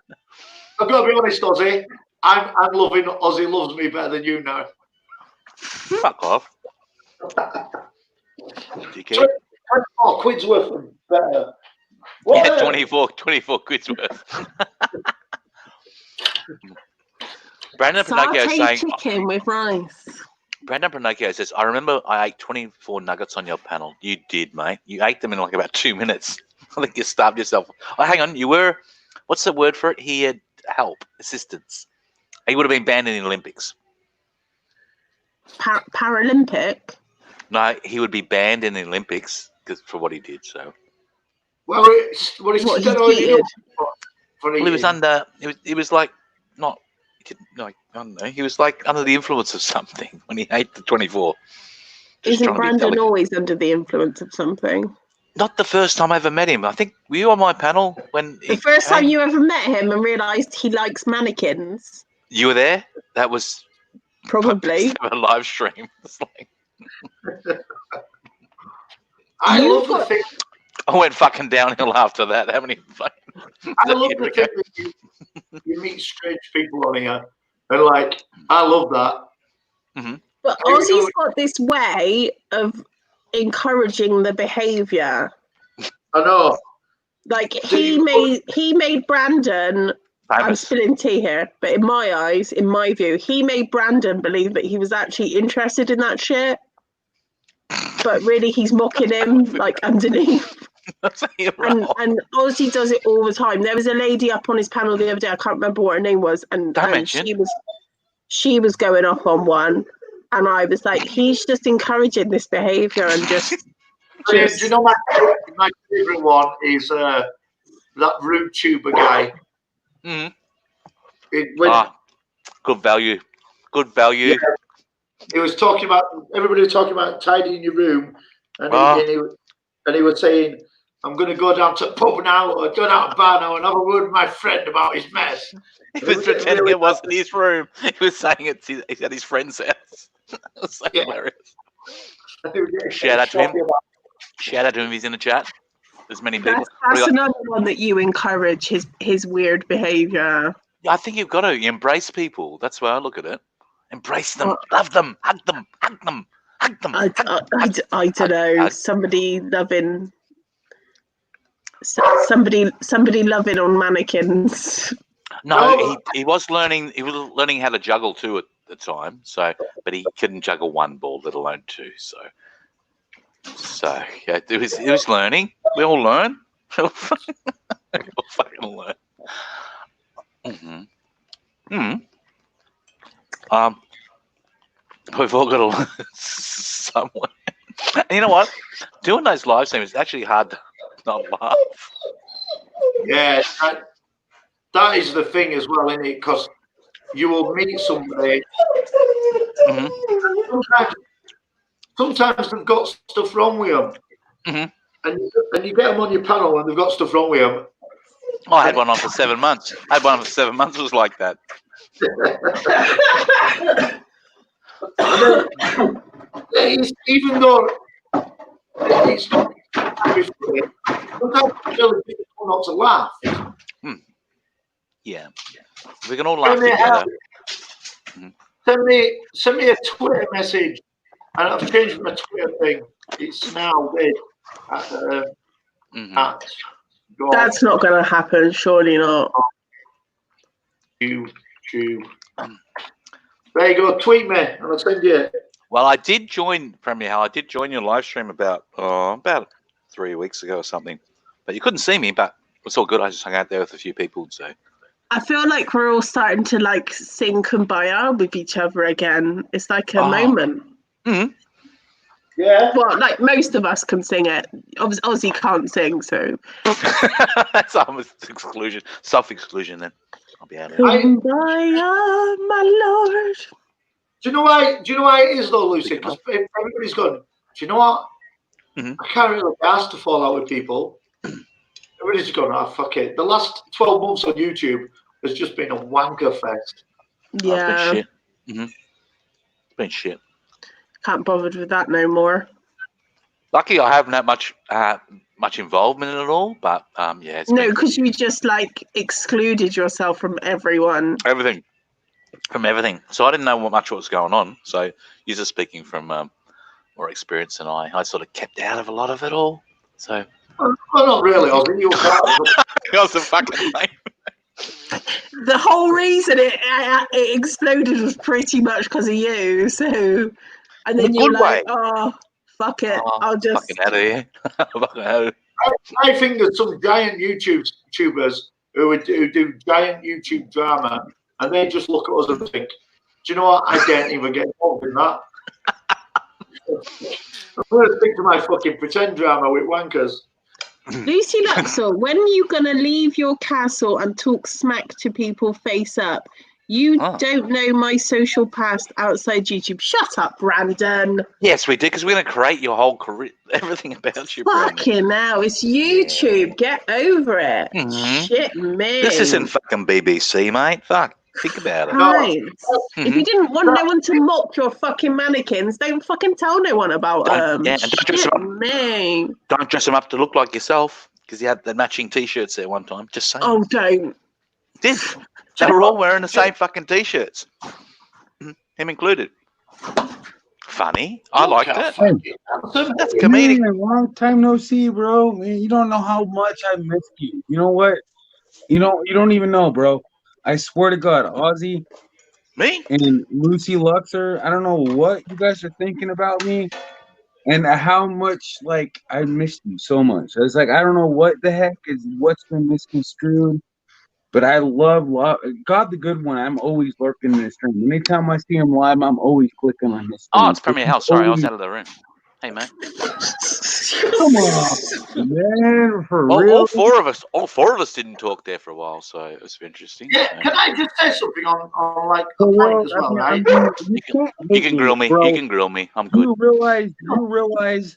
Ozzy. I'm loving Ozzy loves me better than you now. Fuck off. DK. 24 quid's worth of better. Yeah, 24 quid's worth. Brandon Pinocchio is saying chicken with rice. Brandon Pinocchio says, I remember I ate 24 nuggets on your panel. You did, mate. You ate them in like about 2 minutes. I think you starved yourself. Oh, hang on. You were, what's the word for it? He had help, assistance. He would have been banned in the Olympics. Paralympic? No, he would be banned in the Olympics for what he did. So. Well, he was under. He was like not. Like I don't know. He was like under the influence of something when he ate the 24. Isn't Brandon always under the influence of something? Not the first time I ever met him. I think were you on my panel when the first time you ever met him and realised he likes mannequins? You were there? That was Probably. a live stream. It's like, I You love the got- thing. I went fucking downhill after that. How many fucking... I love the thing that you meet strange people on here, and like I love that. But Ozzy's got this way of encouraging the behaviour. I know. Like he made Brandon. I'm famous. spilling tea here, but in my eyes, in my view, he made Brandon believe that he was actually interested in that shit. But really, he's mocking him like underneath. And Ozzy does it all the time. There was a lady up on his panel the other day. I can't remember what her name was, and she was going off on one, and I was like, he's just encouraging this behaviour and just. Do you know my favourite one is that Root Tuber guy. Good value. Good value. Yeah. He was talking about everybody was talking about tidying your room, and he was saying, "I'm going to go down to the pub now, or go down to bar now, and have a word with my friend about his mess." He was pretending it wasn't his room. He was saying he's at his friend's house. It was so hilarious. Shout out to him. Shout out to him. He's in the chat. There's many people. That's another one that you encourage his weird behaviour. I think you've got to embrace people. That's why I look at it. Embrace them, love them, hug them, hug them, hug them. I don't know. Somebody loving on mannequins. No, he was learning. He was learning how to juggle too at the time. So, but he couldn't juggle one ball, let alone two. So yeah, it was learning. We all learn. We all fucking learn. We've all got to learn somewhere. And you know what? Doing those live streams is actually hard to not laugh. Yeah, that is the thing as well, isn't it? Because you will meet somebody. Sometimes they've got stuff wrong with them, and you get them on your panel and they've got stuff wrong with them. Oh, I had one on for 7 months. It was like that. Even though it's not sometimes it's really difficult not to laugh. Yeah, we can all laugh together. Send me a Twitter message, and I've changed my Twitter thing. It's now big. That's not going to happen. Surely not. YouTube. There you go. Tweet me, and I'll send you. Well, I did join Premier Hal. I did join your live stream about 3 weeks ago or something, but you couldn't see me. But it's all good. I just hung out there with a few people. So I feel like we're all starting to like sing Kumbaya with each other again. It's like a moment. Yeah. Well, like most of us can sing it. Ozzy can't sing, so that's almost exclusion, self-exclusion. Then I'll be out of it. Kumbaya, my lord. Do you know why? It is though, Lucy? Because everybody's gone. Do you know what? I can't really be asked to fall out with people. Everybody's gone. Oh, fuck it. The last 12 months on YouTube has just been a wanker fest. Yeah. It's been shit. It's been shit. Can't bothered with that no more. Lucky I haven't had much involvement in it all, but yeah. No, because you just like excluded yourself from everyone. Everything. So I didn't know much what was going on. So you're just speaking from more experience than I. I sort of kept out of a lot of it all. So. Well, not really. I think you were part of it. I was a fucking name. The whole reason it exploded was pretty much because of you. So. And then you're like, oh, fuck it. I'll just... Fucking out of here. I think there's some giant YouTubers who do giant YouTube drama, and they just look at us and think, do you know what? I can't even get involved in that. I'm going to stick to my fucking pretend drama with wankers. Lucy Luxor, when are you going to leave your castle and talk smack to people face up? You don't know my social past outside YouTube. Shut up, Brandon. Yes, we do, because we're going to create your whole career, everything about you, Brandon. Fucking hell, it's YouTube. Yeah. Get over it. Shit, me. This isn't fucking BBC, mate. Fuck. Think about it. Right. Mhm. If you didn't want no one to mock your fucking mannequins, don't fucking tell no one about them. And don't dress them up. Man. Don't dress them up to look like yourself because you had the matching T-shirts there one time. Just saying. Oh, don't. Did they were all wearing the same fucking T-shirts, him included. Funny. I liked it. That's comedic. Man, long time no see, bro. Man, you don't know how much I missed you. You know what? You don't even know, bro. I swear to God, Ozzy Me? and Lucy Luxor, I don't know what you guys are thinking about me and how much like I missed you so much. It's like I don't know what the heck is what's been misconstrued, but I love God the Good One. I'm always lurking in his stream. Anytime I see him live, I'm always clicking on his stream. Oh, it's Premier House. Sorry, I was out of the room. Hey, mate. Come on, man, for All real. four of us didn't talk there for a while, so it was interesting. Yeah, can I just say something on like a For point real, as well, I right? mean, you can't You hate can grill me. bro. You can grill me. I'm good. You realize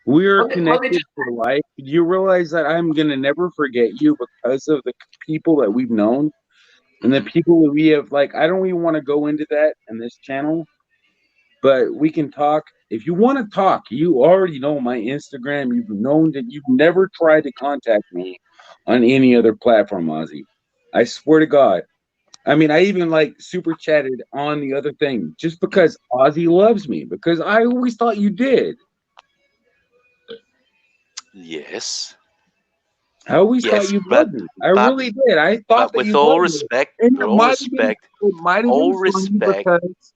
we're Okay, let me connected for life. You realize that I'm gonna never forget you because of the people that we've known and the people that we have. Like, I don't even want to go into that in this channel, but we can talk. If you want to talk, you already know my Instagram. You've known that you've never tried to contact me on any other platform, Ozzy. I swear to God. I mean, I even like super chatted on the other thing just because Ozzy loves me, because I always thought you did. Yes. I always Yes, thought you but- loved me. I really did. I thought But that with you all loved me. respect, And with it all might have been- respect, it might have all been funny respect, because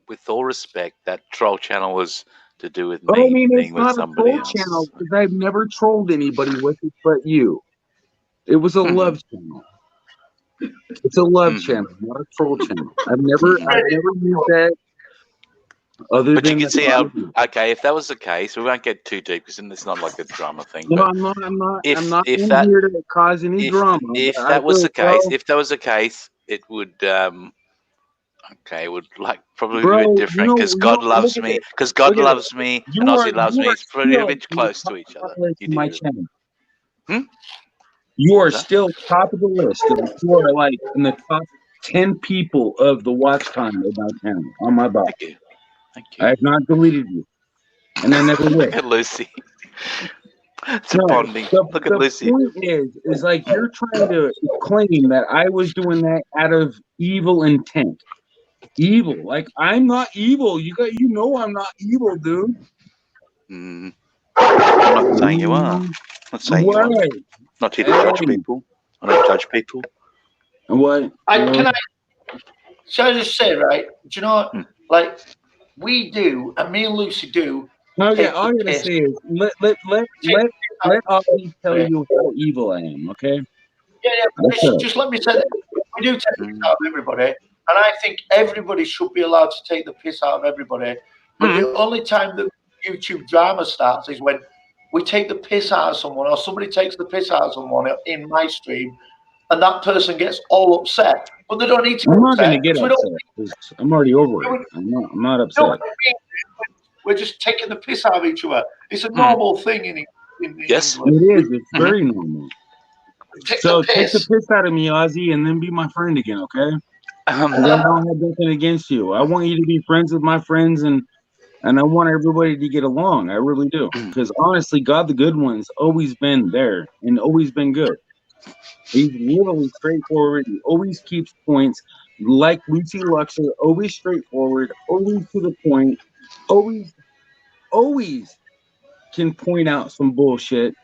with all respect, that troll channel was to do with I me mean, being it's with not a somebody troll else. channel because I've never trolled anybody with it but you. It was a love channel. It's a love channel, not a troll channel. I've never used that. Other But you than can the see how. comedy. Okay, if that was the case, we won't get too deep because then it's not like a drama thing. No, But I'm not if in that here to cause any drama. if but I that was the feel, case, bro, if that was the case, it would it would like probably be a bro, bit different because God loves look at me, it. because God Look at it. loves me and Ozzy loves me. It's pretty still bit in the close top to each of other. the list You of my did. channel. Hmm? You are What's that? still top of the list. You are like in the top 10 people of the watch time of my channel on my box. Thank you. Thank I you. have not deleted you, and I never will. Look at Lucy. It's a No, bonding. Look at the Lucy. point is like you're trying to claim that I was doing that out of evil intent. Evil, like I'm not evil. You know I'm not evil, dude. Mm. I'm not saying you are. I'm not saying you are. What? Not here to judge Hey. people. I don't judge people. What? Shall I just say, right? Do you know what? Hmm. Like, we do, and me and Lucy do. Okay, take all the I gotta piss. say is let Ollie tell you how evil I am, okay? That's it. Just let me say that. We do take the piss out of everybody, and I think everybody should be allowed to take the piss out of everybody. But the only time that YouTube drama starts is when we take the piss out of someone, or somebody takes the piss out of someone in my stream, and that person gets all upset. But they don't need to. I'm not gonna get 'cause we don't- upset. 'Cause I'm already over it. I'm not upset. No, we're just taking the piss out of each other. It's a normal thing in Yes. England. It is. It's very normal. Take So the take the piss. piss out of me, Ozzy, and then be my friend again, okay? 'Cause I don't have nothing against you. I want you to be friends with my friends, and I want everybody to get along. I really do. Because honestly, God the Good One's always been there and always been good. He's literally straightforward. He always keeps points. Like Lucy Luxor, always straightforward, always to the point, always can point out some bullshit.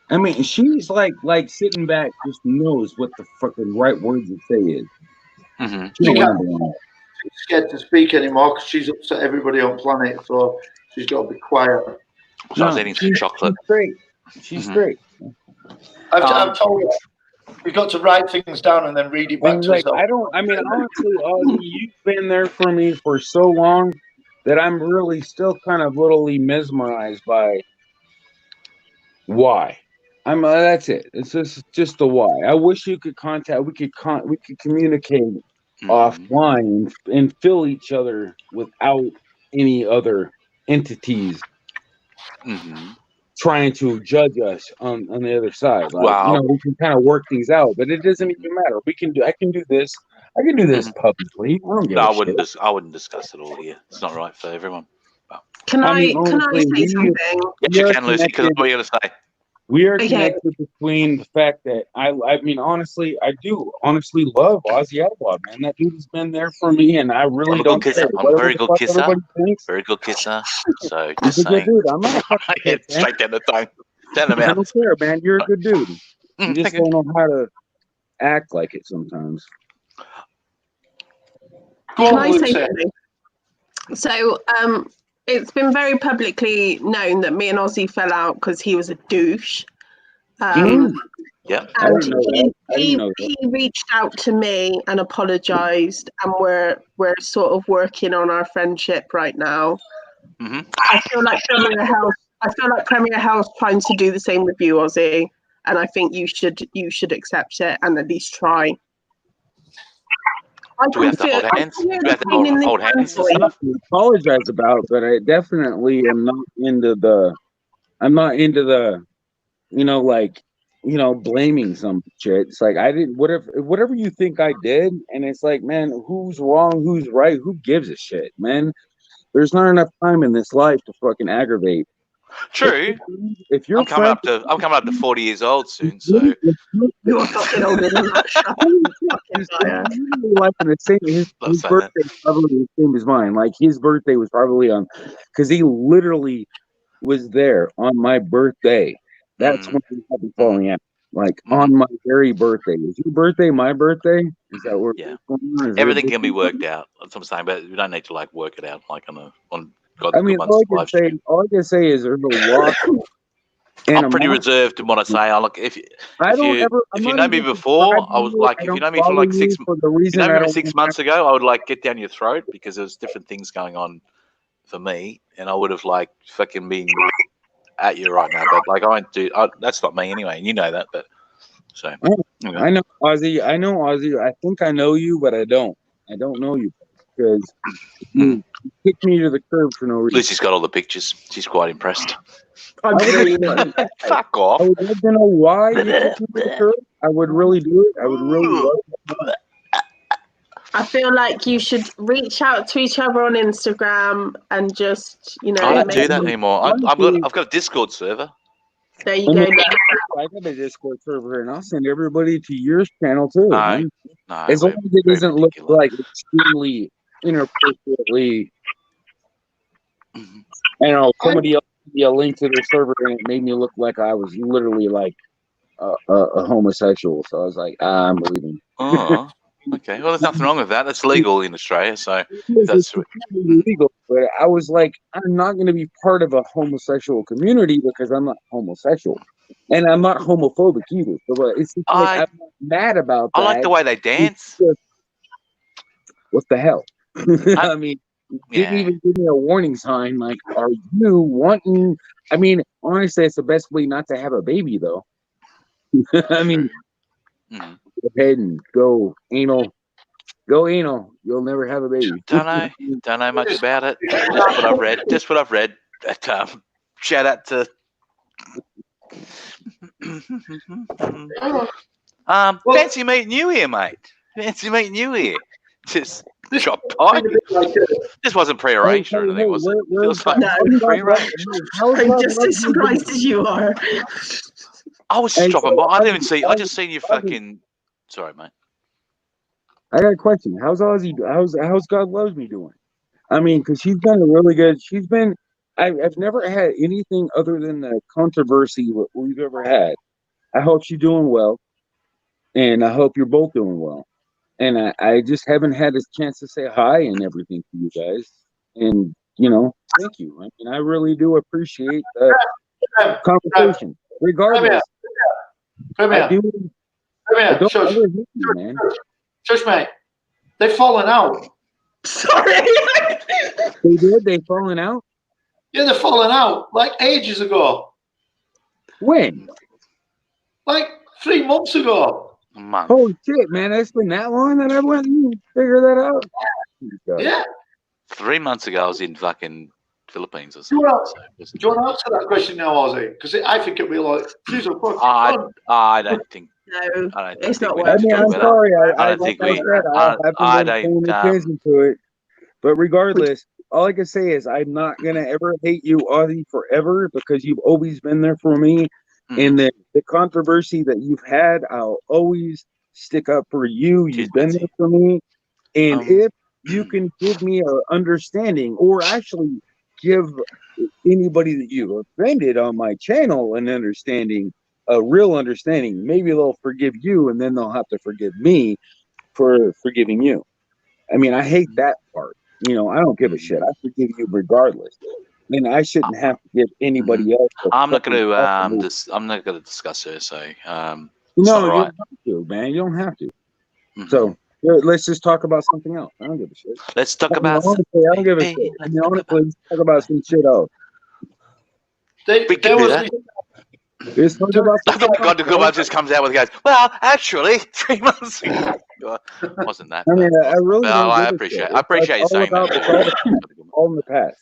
I mean, she's like sitting back, just knows what the fucking right words to say is. Mm-hmm. She don't She want to be on it. She's scared to speak anymore because she's upset everybody on planet, so she's got to be quiet. So I was eating some chocolate. She's straight. She's straight. I've told her you've got to write things down and then read it back And to like, yourself. I mean, honestly, Ozzy, you've been there for me for so long that I'm really still kind of literally mesmerized by why. That's it. It's just the why. I wish you could contact. We could communicate offline and fill each other without any other entities trying to judge us on the other side. Like, Wow. we can kind of work things out, but it doesn't even matter. I can do this. I can do this publicly. I don't give No, a I wouldn't. shit. I wouldn't discuss it all here. It's not right for everyone. Can I say honestly, something? Yes, you can, Lucy. Because what are you going to say? We are Okay. connected between the fact that I mean, honestly, I do honestly love Ozzy Outlaw, man. That dude has been there for me, and I really I'm a don't good care. kisser. I'm a Whatever very the good fuck kisser. everybody thinks. Very good kisser. So He's just a good saying. dude. I'm not a fucking Yeah, bitch, man. straight down the tongue. Down the I mouth. don't care, man. You're a good dude. You just Thank you. don't know how to act like it sometimes. Go Can on, I say Lucy. something? So, it's been very publicly known that me and Ozzy fell out because he was a douche. Yeah. I And didn't know that. I didn't know that. he reached out to me and apologized, and we're sort of working on our friendship right now. Mm-hmm. I feel like Premier House trying to do the same with you, Ozzy, and I think you should accept it and at least try. Do we have to hold hands? Do we have to hold hands and stuff? I apologize about, but I definitely am not into the. I'm not into the, blaming some shit. It's like I didn't. Whatever you think I did, and it's like, man, who's wrong? Who's right? Who gives a shit, man? There's not enough time in this life to fucking aggravate. True. If you're I'm coming up to 40 years old soon, so You're fucking older than that. Shut up, fucking liar. like in the same, his birthday was probably the same as mine. Like his birthday was probably on, because he literally was there on my birthday. That's when we had been falling out. Like on my very birthday. Is your birthday my birthday? Is that where? Yeah. Is Everything can be worked out. That's what I'm saying, but we don't need to like work it out like on God. I mean, all I can say is there's a lot. I'm pretty reserved in what I say. If you know me before, I was like, if you know me for like 6 months ago, I would like get down your throat because there's different things going on for me, and I would have like fucking been at you right now. But like I don't do. That's not me anyway, and you know that. But so I know Ozzy. I think I know you, but I don't. I don't know you because you kicked me to the curb for no reason. Lucy's got all the pictures. She's quite impressed. Fuck off. I would love to know why you kicked me to the curb. I would really do it. I would really love it. I feel like you should reach out to each other on Instagram and just, I don't do that anymore. I've got a Discord server. There you go. I got a Discord server, and I'll send everybody to your channel too. No, as long as it doesn't look like extremely inappropriately. I know somebody else gave me a link to their server, and it made me look like I was literally like a homosexual. So I was like, I'm leaving. Oh, okay. Well, there's nothing wrong with that. That's legal in Australia, so that's legal. But I was like, I'm not going to be part of a homosexual community because I'm not homosexual, and I'm not homophobic either. So it's just like, I'm not mad about that. I like the way they dance. What the hell? I mean, didn't even give me a warning sign. Like, are you wanting? I mean, honestly, it's the best way not to have a baby, though. I mean, go ahead and go anal. Go anal. You'll never have a baby. Don't know much about it. Just what I've read. But, shout out to. Fancy meeting you here, mate. Fancy meeting you here. Just drop by. This wasn't prearranged or anything, was it? It was like prearranged. I'm just as surprised as you are. I was just dropping by. I didn't even see. I just seen you fucking. Sorry, mate. I got a question. How's Ozzy? How's God Loves Me doing? I mean, because she's been really good. She's been. I've never had anything other than the controversy we've ever had. I hope she's doing well, and I hope you're both doing well. And I just haven't had a chance to say hi and everything to you guys. And thank you. I mean, I really do appreciate the conversation. Regardless, Shush, mate. They've fallen out. Sorry. They did? They've fallen out? Yeah, they're falling out like ages ago. When? Like 3 months ago. Holy shit, man. It's been that long that I went and figured that out. Yeah. 3 months ago, I was in fucking Philippines or Do you something. want So it wasn't- to answer that question now, Ozzy? Because I think it'll be like, geez, of course. I don't think. No, I don't it's think not we worth need to I mean, talk I'm about that. sorry. I don't like think I we. said, I I haven't been don't. paying attention to it. But regardless, all I can say is I'm not gonna ever hate you, Ozzy, forever, because you've always been there for me. And the controversy that you've had, I'll always stick up for you. Cheers, You've been Betsy. there for me. And Um, if you can give me an understanding, or actually give anybody that you've offended on my channel an understanding, a real understanding, maybe they'll forgive you, and then they'll have to forgive me for forgiving you. I mean, I hate that part. You know, I don't give a shit. I forgive you regardless. And I shouldn't have to give anybody else. I'm not going to. I'm not going to discuss her. So it's no, not you right. don't have to, man. You don't have to. So let's just talk about something else. I don't give a shit. Let's talk about. Honestly, I don't give a shit. I mean, honestly, let's talk about some shit else. We can do that. Let's talk about I thought God the Good just comes out with guys. Well, actually, 3 months ago. Wasn't that? I mean, I really don't. I give a appreciate. shit. I appreciate you It's all saying about that. all in the past.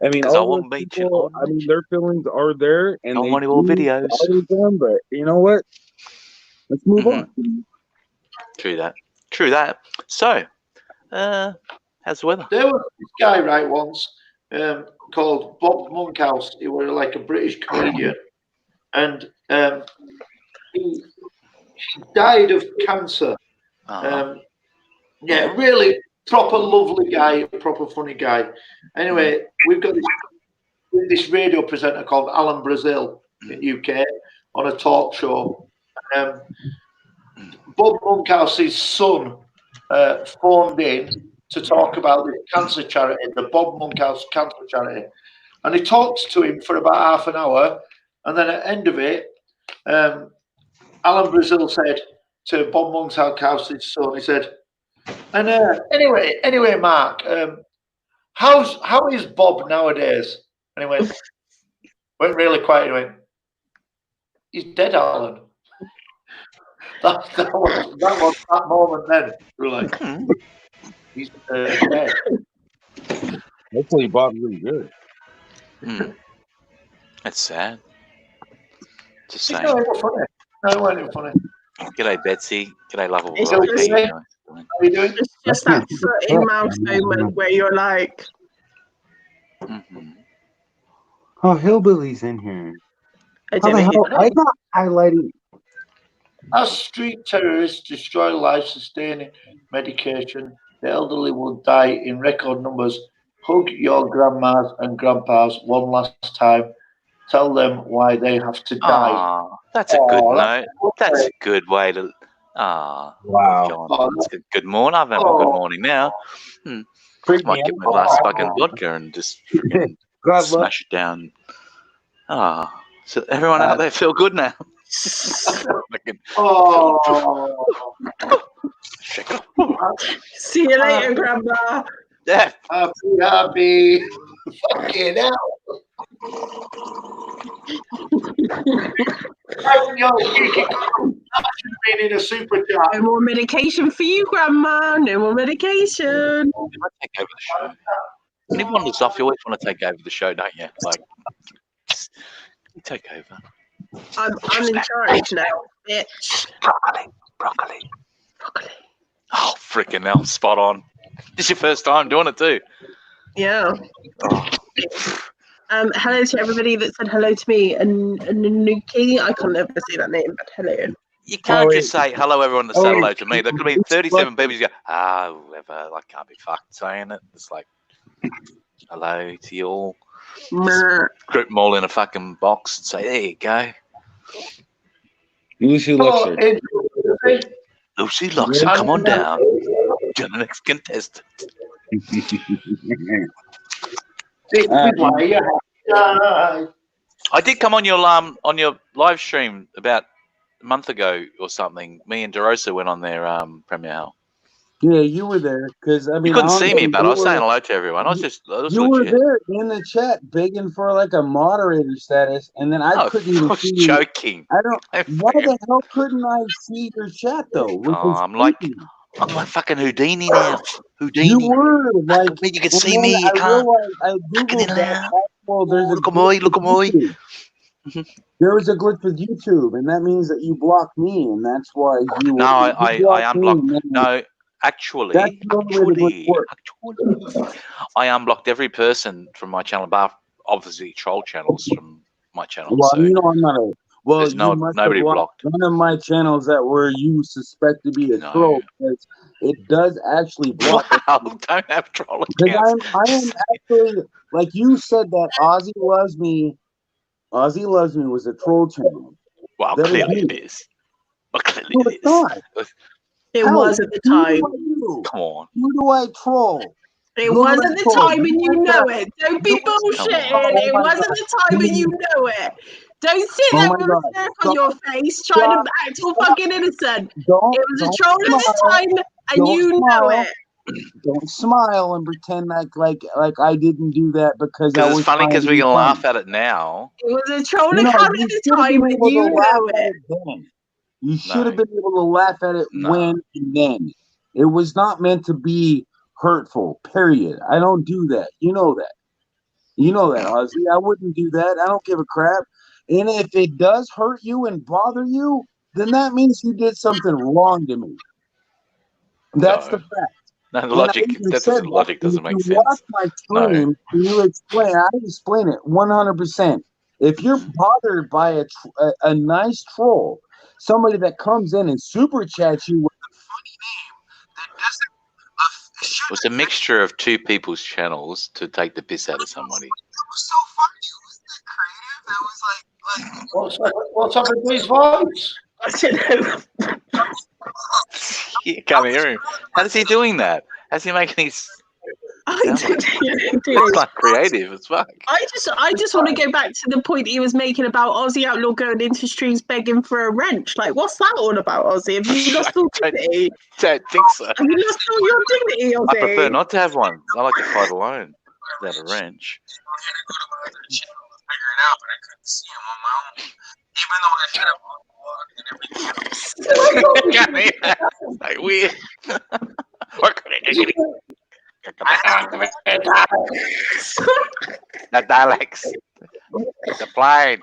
I mean, Because I all won't those meet you. people, I mean, their feelings are there, and I they want more do videos. bother them, but you know what? Let's move on. True that. True that. So, how's the weather? There was this guy, right, once called Bob Monkhouse. He was like a British comedian. And he died of cancer. Yeah, really proper lovely guy, proper funny guy. Anyway, we've got this radio presenter called Alan Brazil in UK on a talk show. Bob Monkhouse's son phoned in to talk about this cancer charity, the Bob Monkhouse Cancer Charity. And he talked to him for about half an hour. And then at the end of it, Alan Brazil said to Bob Monkhouse's son, he said, and anyway, Mark, how is Bob nowadays? And he went really quiet. He went, he's dead, Alan. That was that moment then. We were like, he's dead. Hopefully, Bob's really good. That's sad. Just saying. No, it wasn't even funny. G'day, Betsy. G'day, lovable. It's How you okay. doing? How are you doing? It's just that foot in mouth moment where you're like, Oh, Hillbilly's in here. I How don't the know. hell? I got highlighting. As street terrorists destroy life-sustaining medication, the elderly will die in record numbers. Hug your grandmas and grandpas one last time. Tell them why they have to die. Oh, that's a good note. That's a good way to. Wow. That's good morning. I'm having a good morning now. Might get my glass of fucking vodka and just freaking smash it down. So everyone out there feel good now. See you later, Grandma. Yeah. Happy. Fucking hell. Been in a super chat. No more medication for you, Grandma. No more medication. Take over the show. When everyone looks off, you always want to take over the show, don't you? Like, you take over. I'm in charge now, bitch. Broccoli. Oh, freaking hell. Spot on. This is your first time doing it too. Yeah. Hello to everybody that said hello to me and Nuki. I can't ever say that name, but hello. You can't just say hello everyone that said hello to me. There could be 37 people who go, whoever, like, can't be fucked saying it. It's like, hello to you all. Group them all in a fucking box and say, there you go. Lucy Luxor. Lucy Luxor, come on down. You're the next contestant. I did come on your live stream about a month ago or something. Me and DeRosa went on their Premier Hell. Yeah, you were there because I mean you couldn't see me, but I was saying hello to everyone. I was you were there in the chat begging for like a moderator status, and then I couldn't even see joking. Why the hell couldn't I see your chat though? I'm like fucking Houdini now. Houdini. You were like, You can and see then me. You I can't. realized I Fucking googled that. hell. Well, there's a Look at glitch me. Look at with me. YouTube. There was a glitch with YouTube, and that means that you blocked me, and that's why you. No, I blocked me, unblocked. and then No, actually, that's the only way the glitch works. I unblocked every person from my channel, bar obviously troll channels from my channel. Well, So you know, I'm not a. Well, there's you must have nobody blocked blocked. one of my channels that were you suspect to be a No. troll, because it does actually block. Wow, don't have troll Because accounts. I am actually, like you said, that Ozzy Loves Me. Ozzy Loves Me was a troll channel. Well, That is clearly me. it is. Well, clearly No, it it's not. It How? was at the Who do time. I do? Come on. Who do I troll? It Who do was I at the troll? time, and you went know back. it. Don't be Come bullshitting. on. Oh It my was at God. the time, and you know it. Don't sit Oh there my with God. a smirk on your face, trying to act all fucking innocent. Don't, It was a don't troll at the smile. time, and Don't you know smile. it. Don't smile and pretend like I didn't do that because I Because was it's funny trying because to we be can funny. laugh at it now. It was a troll You know, account you at the should have time, been and able to you laugh know at it. it then. You should No. have been able to laugh at it No. when and then. It was not meant to be hurtful, period. I don't do that. You know that. You know that, Ozzy. I wouldn't do that. I don't give a crap. And if it does hurt you and bother you, then that means you did something wrong to me. That's No. the fact. No, the And I logic. even That said doesn't. that. Logic And doesn't if you make watch sense. my No. stream, you explain. I explain it 100%. If you're bothered by a nice troll, somebody that comes in and super chats you with a funny name that doesn't It was a mixture of two people's channels to take the piss out of somebody. That was so funny. Wasn't that creative? That was like What's happened to his voice? I don't know. You can't hear him. How is he doing that? How's he making his I sound like? don't do It's it. like creative as fuck. I just want to go back to the point he was making about Aussie Outlaw going into streams begging for a wrench. Like, what's that all about, Aussie? Have you lost all dignity? Don't think so. Have you lost all your dignity, Aussie? I prefer not to have one. I like to fight alone without a wrench. Like weird. The dialects. The plane,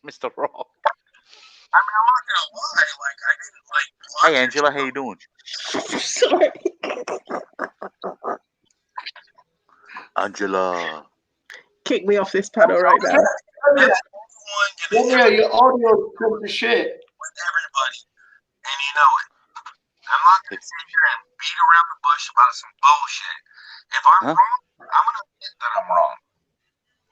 Mr. Rock. Hey Angela, how you doing? Sorry. Angela. Kick me off this panel right now. Yeah, your audio comes to shit. With everybody, and you know it. I'm not going to sit here and beat around the bush about some bullshit. If I'm wrong, I'm going to admit that I'm wrong.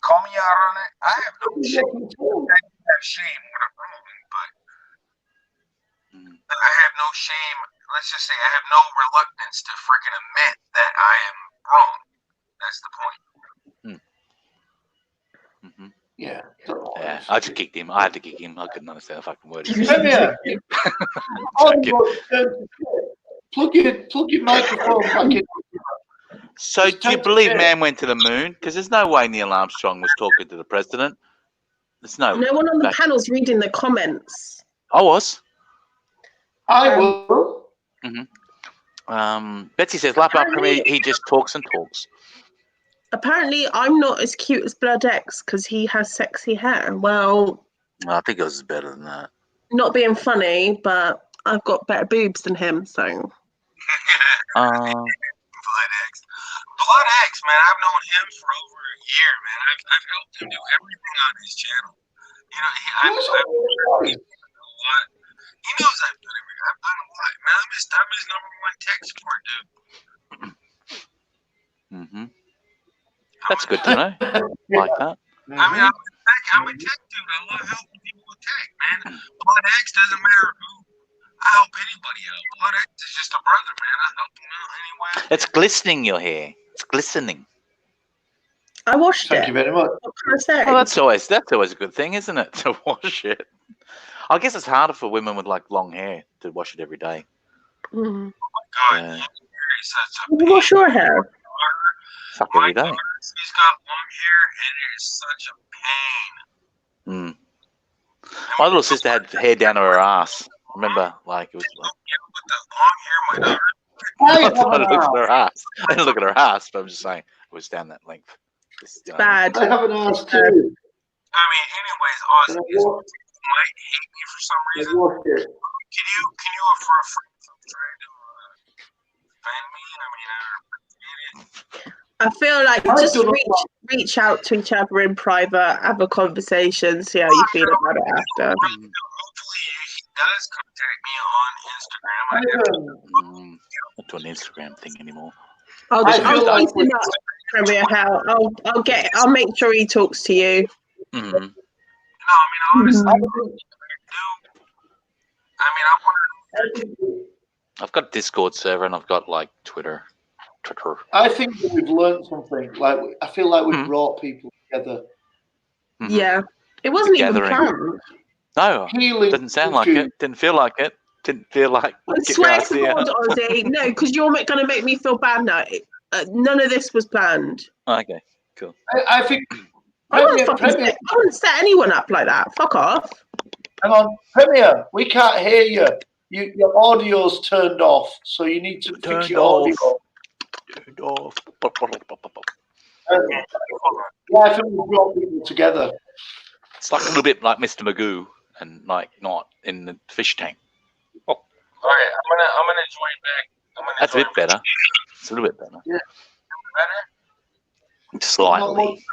Call me out on it. I have no shame. I have shame when I'm wrong, but I have no shame. Let's just say I have no reluctance to freaking admit that I am wrong. That's the point. Yeah. Yeah, I just kicked him. I had to kick him. I couldn't understand a fucking word. Come here. Plug your microphone back in. So, do you believe man went to the moon? Because there's no way Neil Armstrong was talking to the president. There's no. No one on the panel's reading the comments. I was. I will. Betsy says, "Lap up from me. He just talks and talks." Apparently, I'm not as cute as Blood X because he has sexy hair. Well, I think it was better than that. not being funny, but I've got better boobs than him, so. Blood X, man. I've known him for over a year, man. I've helped him do everything on his channel. You know, I've done a lot. He knows I've done everything. I've done a lot, man. I'm his #1 tech support dude. That's good to know. Like that. I mean, I'm a tech dude. I love helping people with tech, man. Blood X doesn't matter who. I help anybody out. Blood X is just a brother, man. I help him out anyway. It's glistening, your hair. It's glistening. I washed it. Thank you very much. What can I say? Well, that's always a good thing, isn't it? To wash it. I guess it's harder for women with like long hair to wash it every day. Mm. Oh my God, Yeah. You wash your hair? Fuck every day. She's got long hair, and it is such a pain. My little sister had hair down to her ass. I remember, like, it was like, With the long hair, I I have didn't an look at ass. her ass. I didn't look at her ass, but I'm just saying it was down that length. Just, you know, Bad. I have an ass too. I mean, anyways, And Ozzy, I you watched, might hate me for some I reason. watched it. Can you refrain from trying to offend me? I mean, I feel like I just do not reach out to each other in private, have a conversation, see how you feel about it after. hopefully he does contact me on Instagram. I, not doing an Instagram thing anymore. I'll I feel like chase him up, Premier Hell. I'll make sure he talks to you. Mm. No, I mean, honestly, I I mean, I've got Discord server and I've got like Twitter. think that we've learned something. Like, I feel like we've Mhm. brought people together. Mhm. Yeah. It wasn't even Gathering. planned. No, Healing. didn't sound like it. Didn't feel like it. Didn't feel like. I get swear your to idea. God, Ozzy. No, because you're going to make me feel bad now. None of this was planned. Okay. I think. I wouldn't Premier, set anyone up like that. Fuck off. hang on, Premier, we can't hear you. Your audio's turned off, so you need to fix Turned your audio. Turned off. Yeah, I think we brought people together. It's like a little bit like Mr. Magoo and like not in the fish tank. all right, I'm gonna join back. That's a bit better. It's a little bit better. Better? Slightly.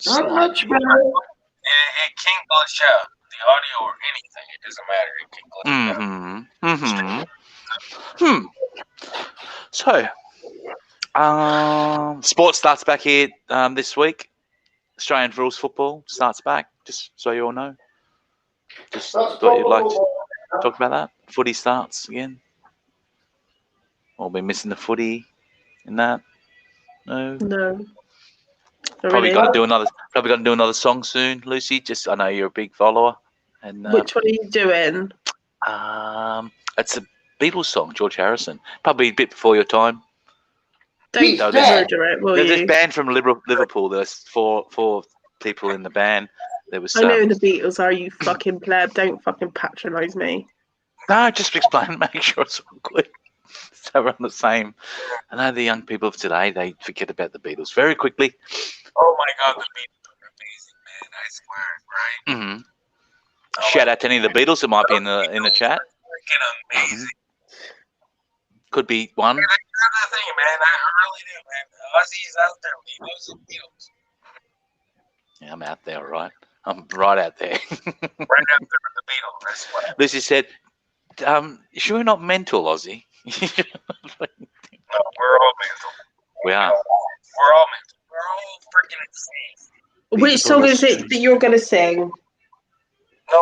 Not much better. It can glitch out. The audio or anything, it doesn't matter. It can glitch out. So, sports starts back here this week. Australian rules football starts back. Just so you all know. Just That's thought you'd like to probably- talk about that. Footy starts again. We'll be missing the footy in that. No. No. Probably got to do another song soon, Lucy. Just I know you're a big follower. And Which one are you doing? it's a Beatles song, George Harrison. Probably a bit before your time. Don't No, murder it, will There's this you? band from Liverpool. There's four people in the band. There was I know the Beatles are, you fucking pleb. Don't fucking patronise me. no, just explain, make sure it's all good. So we're on the same. I know the young people of today, they forget about the Beatles very quickly. Oh my God, the Beatles are amazing, man. I swear, right? Mm-hmm. Shout out to any of the Beatles that might be in the chat. Freaking amazing. Could be one. That's the thing, man. I really do, man. Ozzy's out there. He knows the Beatles. Yeah, I'm out there, all right. I'm right out there. Right after the Beatles, I swear. Lucy said, "You sure you're not mental, Ozzy?" No, we're all mental. We are. We're all mental. We're all freaking insane. Which song is it that you're going to sing? No,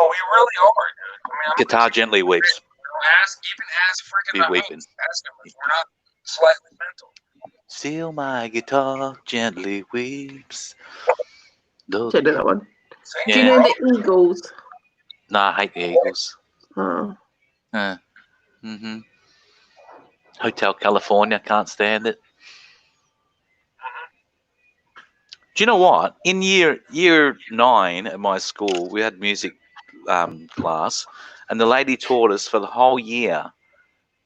we really are, dude. I mean, Guitar gently weeps. even ask freaking Be the weeping. host. Ask him if we're not slightly mental. Still my guitar gently weeps. Don't know that one. Same. Do you know the Eagles? No, I hate the Eagles. Oh. Mm-hmm. Hotel California, can't stand it. Do you know what? In year 9 at my school, we had music class, and the lady taught us for the whole year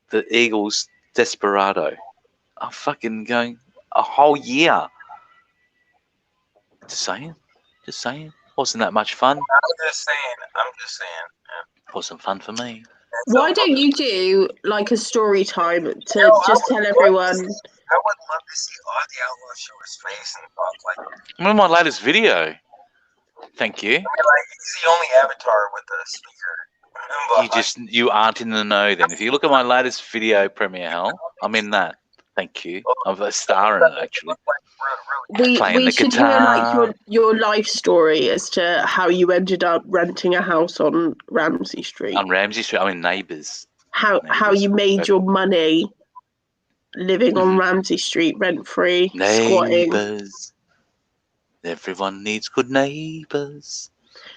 the Eagles Desperado. I'm fucking going a whole year. Just saying. Wasn't that much fun? I'm just saying. Wasn't fun for me. Why don't you do like a story time to just tell everyone? I would love to see Ozzy Outlaw show his face and talk like. Remember my latest video? Thank you. I mean, like he's the only avatar with a speaker. You aren't in the know then. If you look at my latest video, Premier Hell, I'm in that. Thank you. I'm a star in it, actually. We Playing the should guitar. hear like your life story as to how you ended up renting a house on Ramsey Street. On Ramsey Street, I'm in Neighbours. How you made your money living on Ramsey Street rent free, squatting. Neighbours. Everyone needs good neighbours.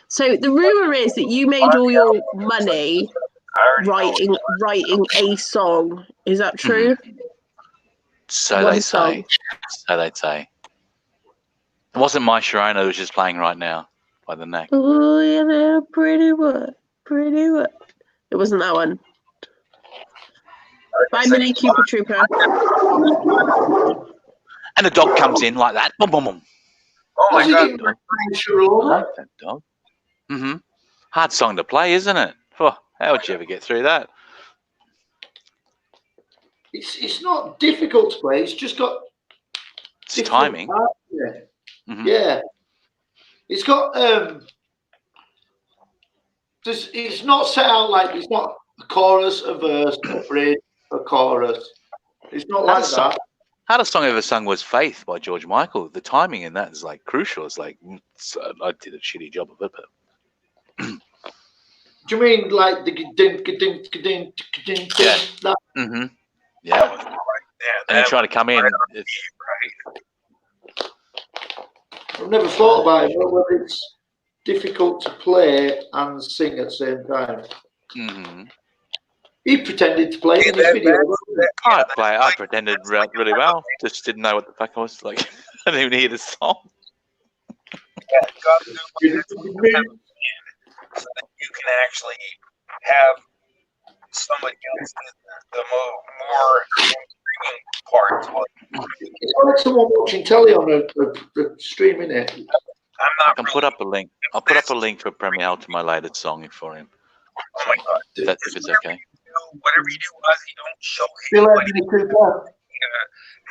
So the rumor is that you made all your money writing a song. Is that true? So One they song. say. So they'd say. It wasn't My Sharona, it was just playing right now by the neck. Oh, yeah, they're pretty what? pretty well. It wasn't that one. Bye, Mini Cooper Trooper. And the dog comes in like that. Boom, boom, boom. Oh my Was he god. in I Sharona? like that dog. Mm-hmm. Hard song to play, isn't it? Oh, how would you ever get through that? It's not difficult to play. It's just got It's different timing. parts in it. Mhm. Yeah, it's got it's not set out like it's not a chorus, a verse, a bridge, a chorus. It's not like that. Hardest song I ever sung was "Faith" by George Michael. The timing in that is like crucial. It's like I did a shitty job of it, but Do you mean like the Yeah. that? mm-hmm. Yeah. And you try to come in. It's, I've never thought about it, but whether it's difficult to play and sing at the same time. mm-hmm. He pretended to play in his video. I pretended really well. Just didn't know what the fuck I was like. I didn't even hear the song. Yeah, God, so that you can actually have somebody else do the more intriguing parts. It's like someone watching telly on a stream, innit? I'm I not can really, put up a link. I'll put up a link for Premier to my latest song for him. oh my god. If it's okay. Whatever you do, Ozzy, don't show Still anybody Anthony Cooper.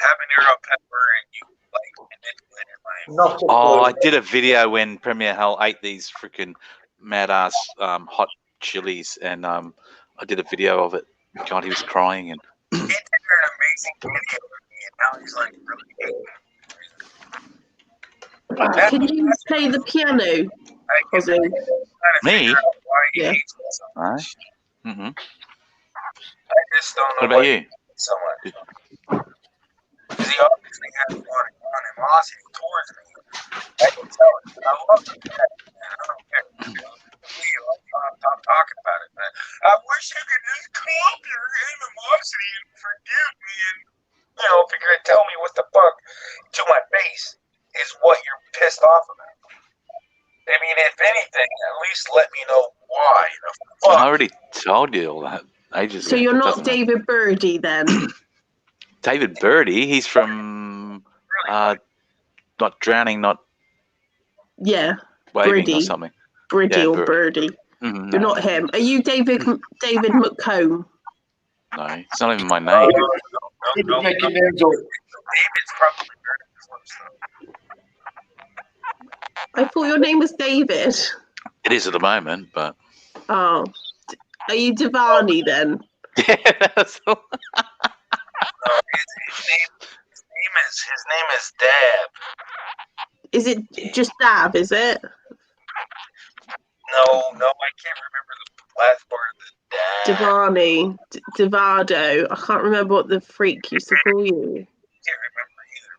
habanero pepper and you like manipulate it. Not a Oh, I clue. did a video when Premier Hell ate these freaking mad ass hot chilies, and I did a video of it. God, he was crying, and He did an amazing video of me and now he's like really hating. Can you play the piano, Ozzy? Me? Yeah. right? Mm-hmm. I just don't know What about you? so much. Because he obviously has a lot of animosity towards me. I can tell it. I love the cat, man. I don't care. Stop talking about it, man. I wish you could just calm your animosity and forgive me and, if you're going to tell me what the fuck to my face is what you're pissed off about. I mean, if anything, at least let me know why. I already told you all that ages ago. So you're It not doesn't matter. David Birdie then? David Birdie. He's from not drowning, not Yeah, waving or Birdie. something. Birdie Yeah, or Birdie. Mm-hmm. You're not him. Are you David McComb? No, it's not even my name. He's making names up. David's probably very close, though. I thought your name was David. It is at the moment, but Oh, are you Devani then? yeah, that's all. No, his name is Dab. Is it just Dab? Is it? No, I can't remember the last part of the Dab. Devani, Devado. I can't remember what the freak used to call you. I can't remember either.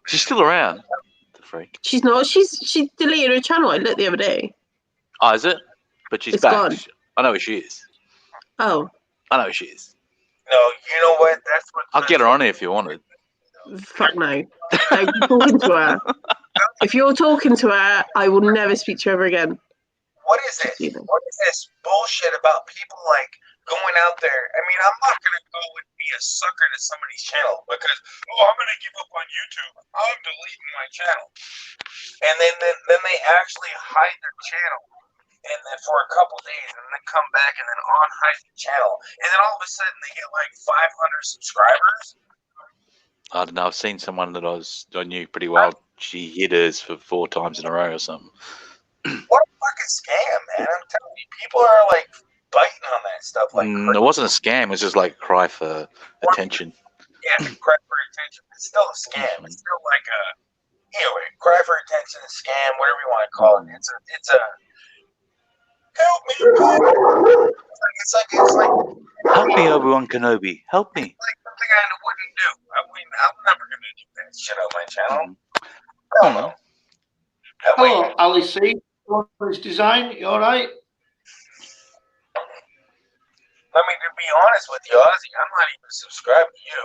She's still around. The freak. She's not. She deleted her channel. I looked the other day. Oh, is it? But she's It's back. gone. I know where she is. Oh, I know where she is. No, you know what? That's what. I'll get her on here if you wanted. fuck no! Don't be talking to her. If you're talking to her, I will never speak to her ever again. What is it? You know. What is this bullshit about people like going out there? I mean, I'm not gonna go and be a sucker to somebody's channel because I'm gonna give up on YouTube. I'm deleting my channel, and then they actually hide their channel, and then for a couple days, and then come back and then unhide the channel, and then all of a sudden they get like 500 subscribers. I don't know. I've seen someone that I knew pretty well. She hit hers for 4 times in a row or something. What a fucking scam, man! I'm telling you, people are like biting on that stuff. Like, It wasn't a scam. It was just like a cry for attention. yeah, cry for attention. It's still a scam. It's still like a, cry for attention, scam, whatever you want to call it. It's a help me. It's like Help me, Obi-Wan Kenobi. Help me. like something I wouldn't do. I'm never gonna do that shit on my channel. Hell no. Hello, Ali C. His design, you all right? I mean, to be honest with you, Ozzy, I'm not even subscribed to you.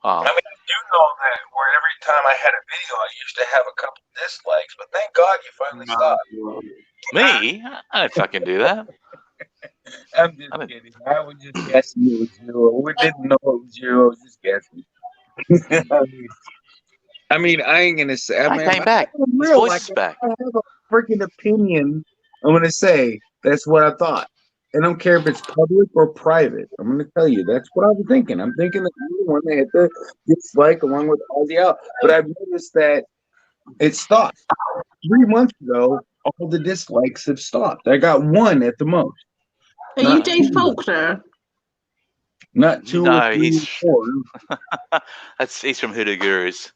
Oh, I mean, I do know that where every time I had a video, I used to have a couple dislikes, but thank God you finally stopped. me? I don't fucking do that. I'm just I mean- kidding. I was just guessing it was you. We didn't know it was you. I was just guessing. I mean, I ain't gonna say. I I mean, came back. I'm His real. voice Like, is back. I have a freaking opinion. I'm gonna say that's what I thought. I don't care if it's public or private. I'm gonna tell you that's what I was thinking. I'm thinking that you're the one that hit the dislike along with Ozzy out. But I've noticed that it stopped. 3 months ago, all the dislikes have stopped. I got one at the most. Are you Not Dave two. Faulkner? Not two No, or three he's- or four. He's from Hoodoo Gurus.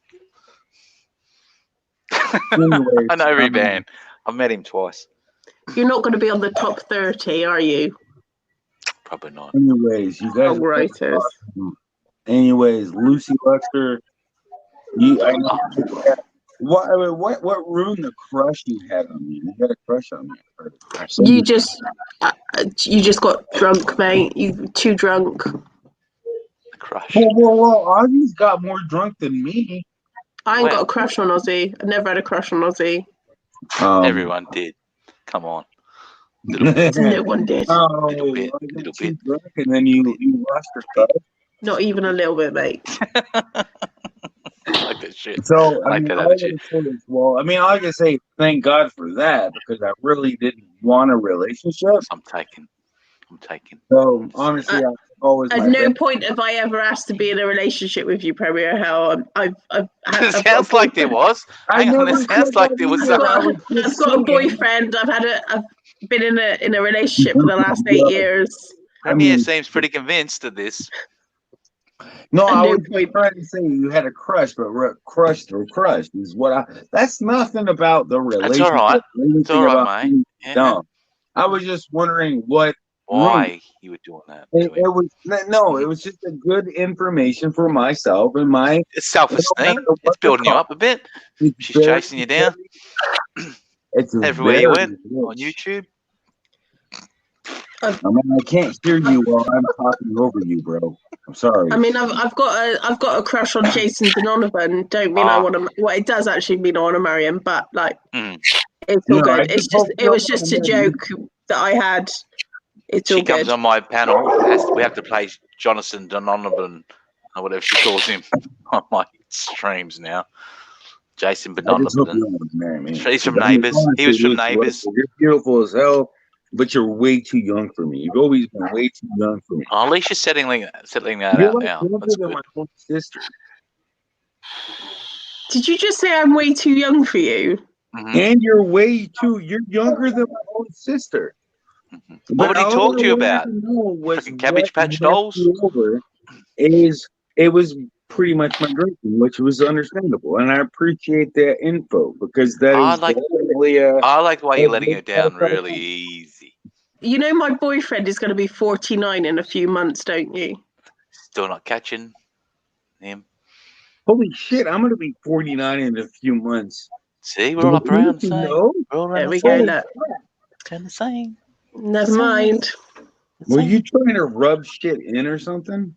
Anyways, I know every band. I've met him twice. You're not going to be on the top 30, are you? Probably not. Anyways, you guys. Songwriters. Anyways, Lucy Luxor. I know. What ruined the crush you had on me? You had a crush on me. You just got drunk, mate. You too drunk. Crush. Well, Ozzy's got more drunk than me. I ain't Well. got a crush on Ozzy. I never had a crush on Ozzy. Everyone did. Come on. No one did. Little bit, I got little too bit. drunk and then you lost your touch. Not even a little bit, mate. I like that shit. So I like mean, that all I attitude. gotta say is, well, I mean, all I can say, thank God for that because I really didn't want a relationship. I'm taking. So honestly, I always At my no best. point have I ever asked to be in a relationship with you, Premier Hell. I've It sounds like there was. Hang on, it sounds like there was. I've got a boyfriend. I've been in a relationship for the last 8 years. Premier I mean- seems pretty convinced of this. No, At I no was point. trying to say you had a crush, but crushed is what I. That's nothing about the relationship. all right. or anything It's all right, about mate. being Yeah. dumb. I was just wondering what Why you were doing that? to it him. was. No, it was just a good information for myself and my. It's self-esteem. matter what It's the building you cost. up a bit. It's She's very- chasing you down It's everywhere you very went rich. on YouTube. I mean, I can't hear you while I'm talking over you, bro. I'm sorry. I mean, I've got a crush on Jason Donovan. Don't mean I Ah. want to. Well, it does actually mean I want to marry him, but like, Mm. it's all No, I good. just hope It was you're just a not married. joke that I had. It's She all comes good. on my panel. We have to play Jonathan Donovan or whatever she calls him on my streams now. Jason I just hope you Donovan. don't marry me. He's from I mean, Neighbours. honestly, He was from Lucy, Neighbours. You're beautiful as hell, but you're way too young for me. You've always been way too young for me. Oh, at least you're settling that You're out like now. younger That's than good. my own sister. Did you just say I'm way too young for you? Mhm. And you're younger than my own sister. Mhm. But What would he all talk to you I wanted about? to know was Frickin' Cabbage what Patch left Dolls? you over is it was pretty much my drinking, which was understandable, and I appreciate that info because that I is like- definitely I like the way you're Oh, letting yeah. it down really easy. You know my boyfriend is going to be 49 in a few months, don't you? Still not catching him. holy shit. I'm gonna be 49 in a few months. See, we're all up around the You same. know? We're all around There the we go. same. Look. Kind of same. Never mind. Were you trying to rub shit in or something?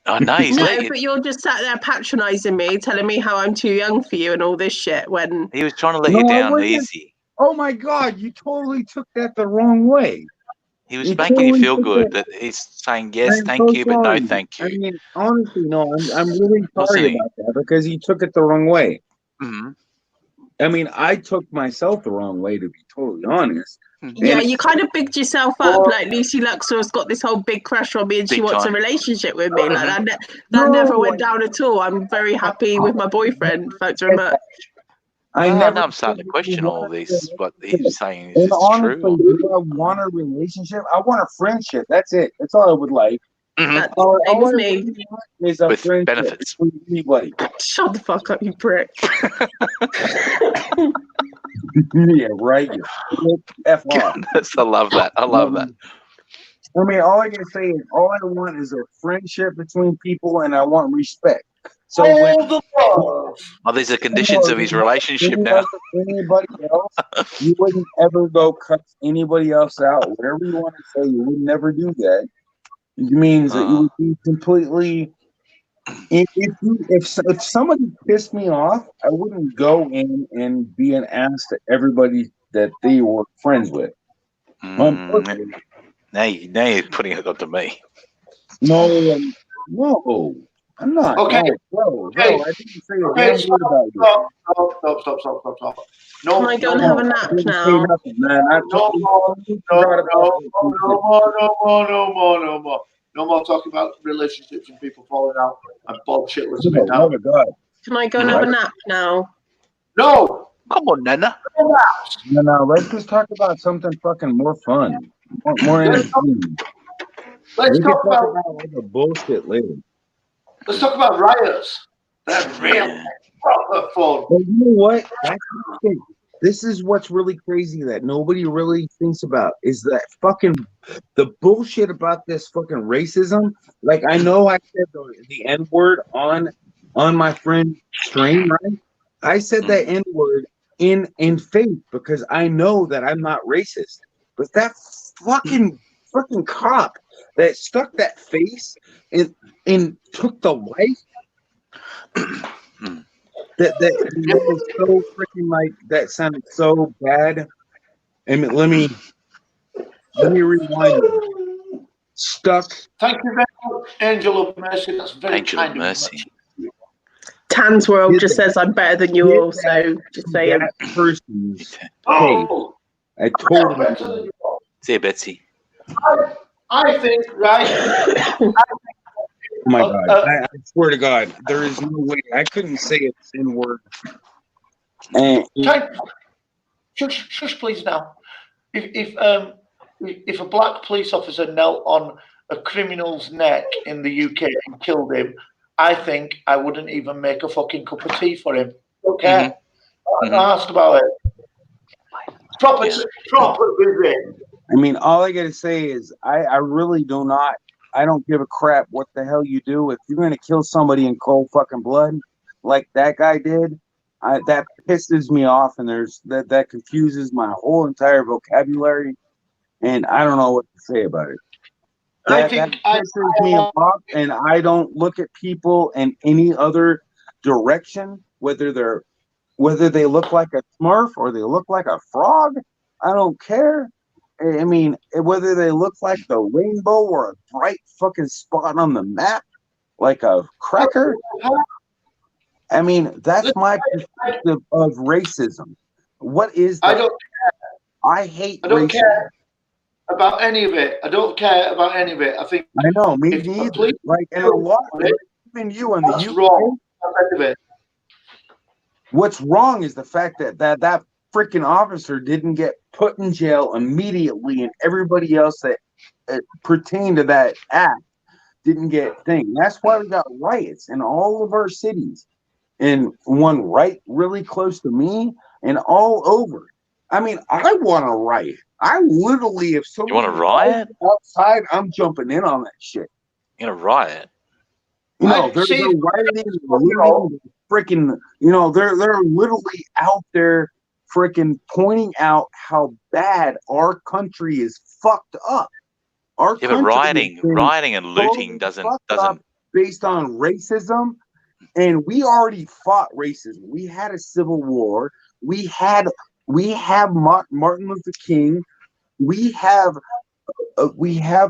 Oh no, he's No, letting but it. you're just sat there patronising me, telling me how I'm too young for you and all this shit. When He was trying to let No, you I down wasn't. easy. Oh my god, you totally took that the wrong way. He was You making you totally feel took good that- that he's saying yes, I'm thank so you, but no, sorry. thank I you. mean, honestly, no, I'm really Not sorry saying- about that because he took it the wrong way. hmm I mean, I took myself the wrong way, to be totally honest. yeah, And- you kind of bigged yourself up. Like Lucy Luxor's got this whole big crush on me, and she Big wants time. a relationship with me. Like that No. never went down at all. I'm very happy with my boyfriend. Thanks very much. I Now never I'm starting to said question you all wanted this. a What he's relationship. saying is And this honestly, true? do I want a relationship? I want a friendship. That's it. That's all I would like. Mhm. That's All the same I as me. really want is a With friendship benefits. between anybody. Shut the fuck up, you prick. Yeah, right. You F off. I love that. I love that. I mean, all I can say is all I want is a friendship between people, and I want respect. So when Oh, these are conditions of his relationship now. anybody else, you wouldn't ever go cut anybody else out. Whatever you want to say, you would never do that. It means that you would be completely. If somebody pissed me off, I wouldn't go in and be an ass to everybody that they were friends with. Mm, Now you're putting it onto me. No, no, I'm not. Okay. No, bro, Okay. I didn't say a Okay, damn word about you. Stop. No, Can I go and no, have a more, nap I didn't say now? nothing, man. I no totally more, forgot about no more talking about relationships and people falling out and bullshit with For it the love now. of God. Can I go and have a nap now? No, Come on, Nana. No, let's just talk about something fucking more fun, more entertaining. let's We can talk talk about about all the bullshit later. riots. They're real proper fun. But you know what? That's the thing. This is what's really crazy that nobody really thinks about is that fucking the bullshit about this fucking racism. Like I know I said the N word on my friend stream, right? I said that N word in faith because I know that I'm not racist. But that fucking cop that stuck that face and took the life that was so freaking like that sounded so bad. And let me rewind. Stuck. Thank you very much, Angel of Mercy. That's very Angel of kind Mercy. you. Tan's World Did just that- says I'm better than you did all, so just saying. That person's Oh, I I'm told better him. than you are. See, Betsy. I think, right? Oh my God! Uh, I swear to God, there is no way I couldn't say it in word. And Shush, please now. If a black police officer knelt on a criminal's neck in the UK and killed him, I think I wouldn't even make a fucking cup of tea for him. Okay, Mhm. I asked about it. Proper visit. I mean, all I gotta say is I really do not. I don't give a crap what the hell you do. If you're gonna kill somebody in cold fucking blood, like that guy did, that pisses me off, and that confuses my whole entire vocabulary, and I don't know what to say about it. That pisses me off, and I don't look at people in any other direction, whether they look like a Smurf or they look like a frog. I don't care. I mean, whether they look like the rainbow or a bright fucking spot on the map, like a cracker. I mean, that's my perspective of racism. What is that? I hate racism. Care about any of it. I don't care about any of it. I think I know, me neither. Like, and a lot of it, even you in the UK. Wrong. What's wrong is the fact that freaking officer didn't get put in jail immediately, and everybody else that pertained to that act didn't get thing. That's why we got riots in all of our cities, and one right really close to me, and all over. I mean, I want to riot. I literally, if someone want to riot outside, I'm jumping in on that shit. In a riot. You know, they're rioting, looting, freaking. You know, they're literally out there, freaking pointing out how bad our country is fucked up. Our but rioting and looting doesn't based on racism, and we already fought racism. We had a civil war. We have Martin Luther King. We have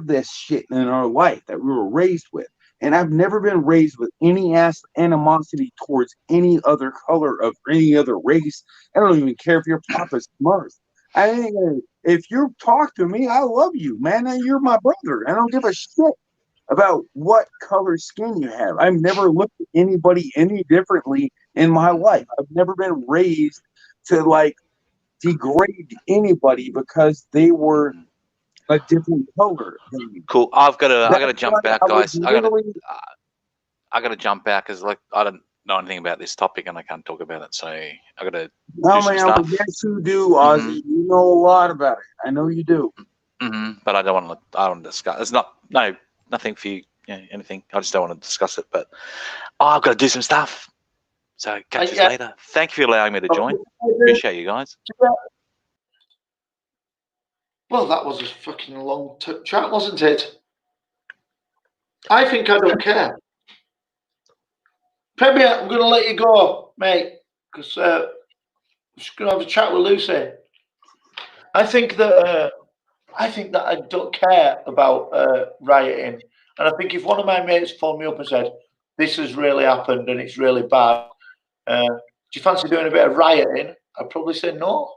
this shit in our life that we were raised with. And I've never been raised with any animosity towards any other color of any other race. I don't even care if your papa's Smurf. I think if you talk to me, I love you, man. You're my brother. I don't give a shit about what color skin you have. I've never looked at anybody any differently in my life. I've never been raised to like degrade anybody because they were a different color. Cool. I gotta jump back, guys. I gotta jump back because like I don't know anything about this topic and I can't talk about it. So I gotta do some stuff. Yes, you do, Ozzy. You know a lot about it. I know you do. But I don't want to. I don't discuss. It's nothing for you. Anything. I just don't want to discuss it. But I've got to do some stuff. So catch you later. Thank you for allowing me to join. Appreciate you guys. Well, that was a fucking long chat, wasn't it? I think I don't care. Premier, I'm going to let you go, mate, because I'm just going to have a chat with Lucy. I think that I think that I don't care about rioting. And I think if one of my mates phoned me up and said, this has really happened and it's really bad, do you fancy doing a bit of rioting? I'd probably say no.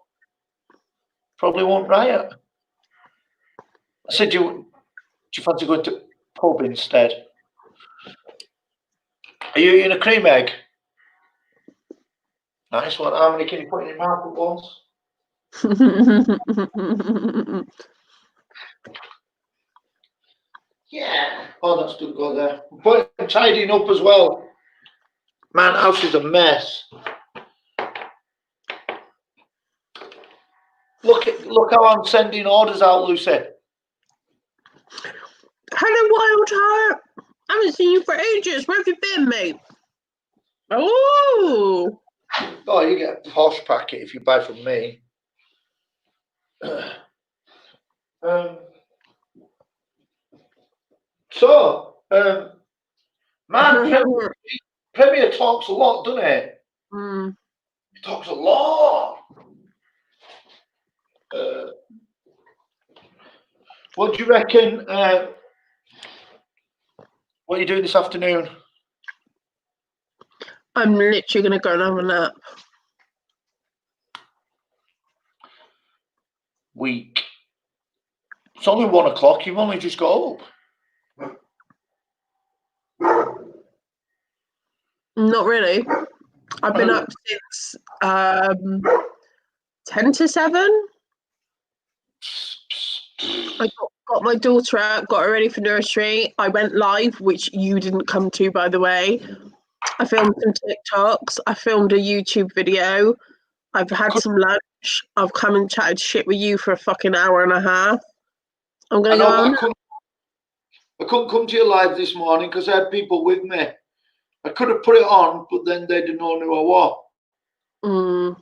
Probably won't riot. I said, do you fancy going to pub instead? Are you eating a cream egg? Nice one. How many can you put in your mouth at once? Yeah. Oh, that's good. Go there. But I'm tidying up as well. Man, house is a mess. Look how I'm sending orders out, Lucy. Hello, Wildheart. I haven't seen you for ages. Where have you been, mate? Oh. Oh, you get a posh packet if you buy from me. Man, Premier talks a lot, doesn't it? Mm. He talks a lot. What do you reckon? What are you doing this afternoon? I'm literally going to go and have a nap. Week. It's only 1 o'clock. You've only just got up. Not really. I've been up since 10 to 7. I got my daughter out, got her ready for nursery. I went live, which you didn't come to, by the way. I filmed some TikToks. I filmed a YouTube video. I've had some lunch. I've come and chatted shit with you for a fucking hour and a half. I'm going to go on. I couldn't come to your live this morning because I had people with me. I could have put it on, but then they didn't know who I was. Mm.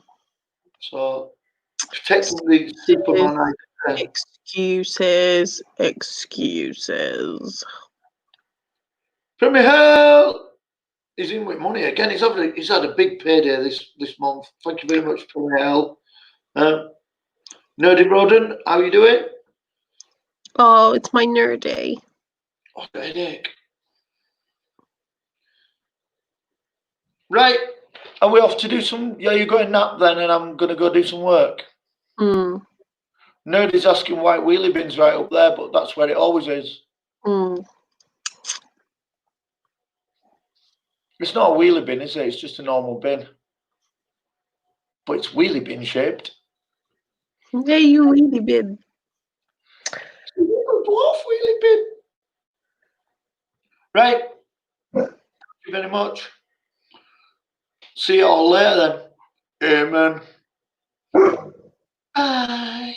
So, technically, Superman. Excuses. Premier Hell is in with money again. He's had a big payday this month. Thank you very much, Premier Hell. Nerdy Rodden, how are you doing? Oh, it's my nerdy. Oh, headache. Right, are we off to do some? Yeah, you're going nap then, and I'm going to go do some work. Mm. Nerdy's asking why wheelie bin's right up there, but that's where it always is. Mm. It's not a wheelie bin, is it? It's just a normal bin. But it's wheelie bin shaped. Yeah, you wheelie bin. It's a little dwarf wheelie bin. Right. Thank you very much. See you all later then. Amen. Bye.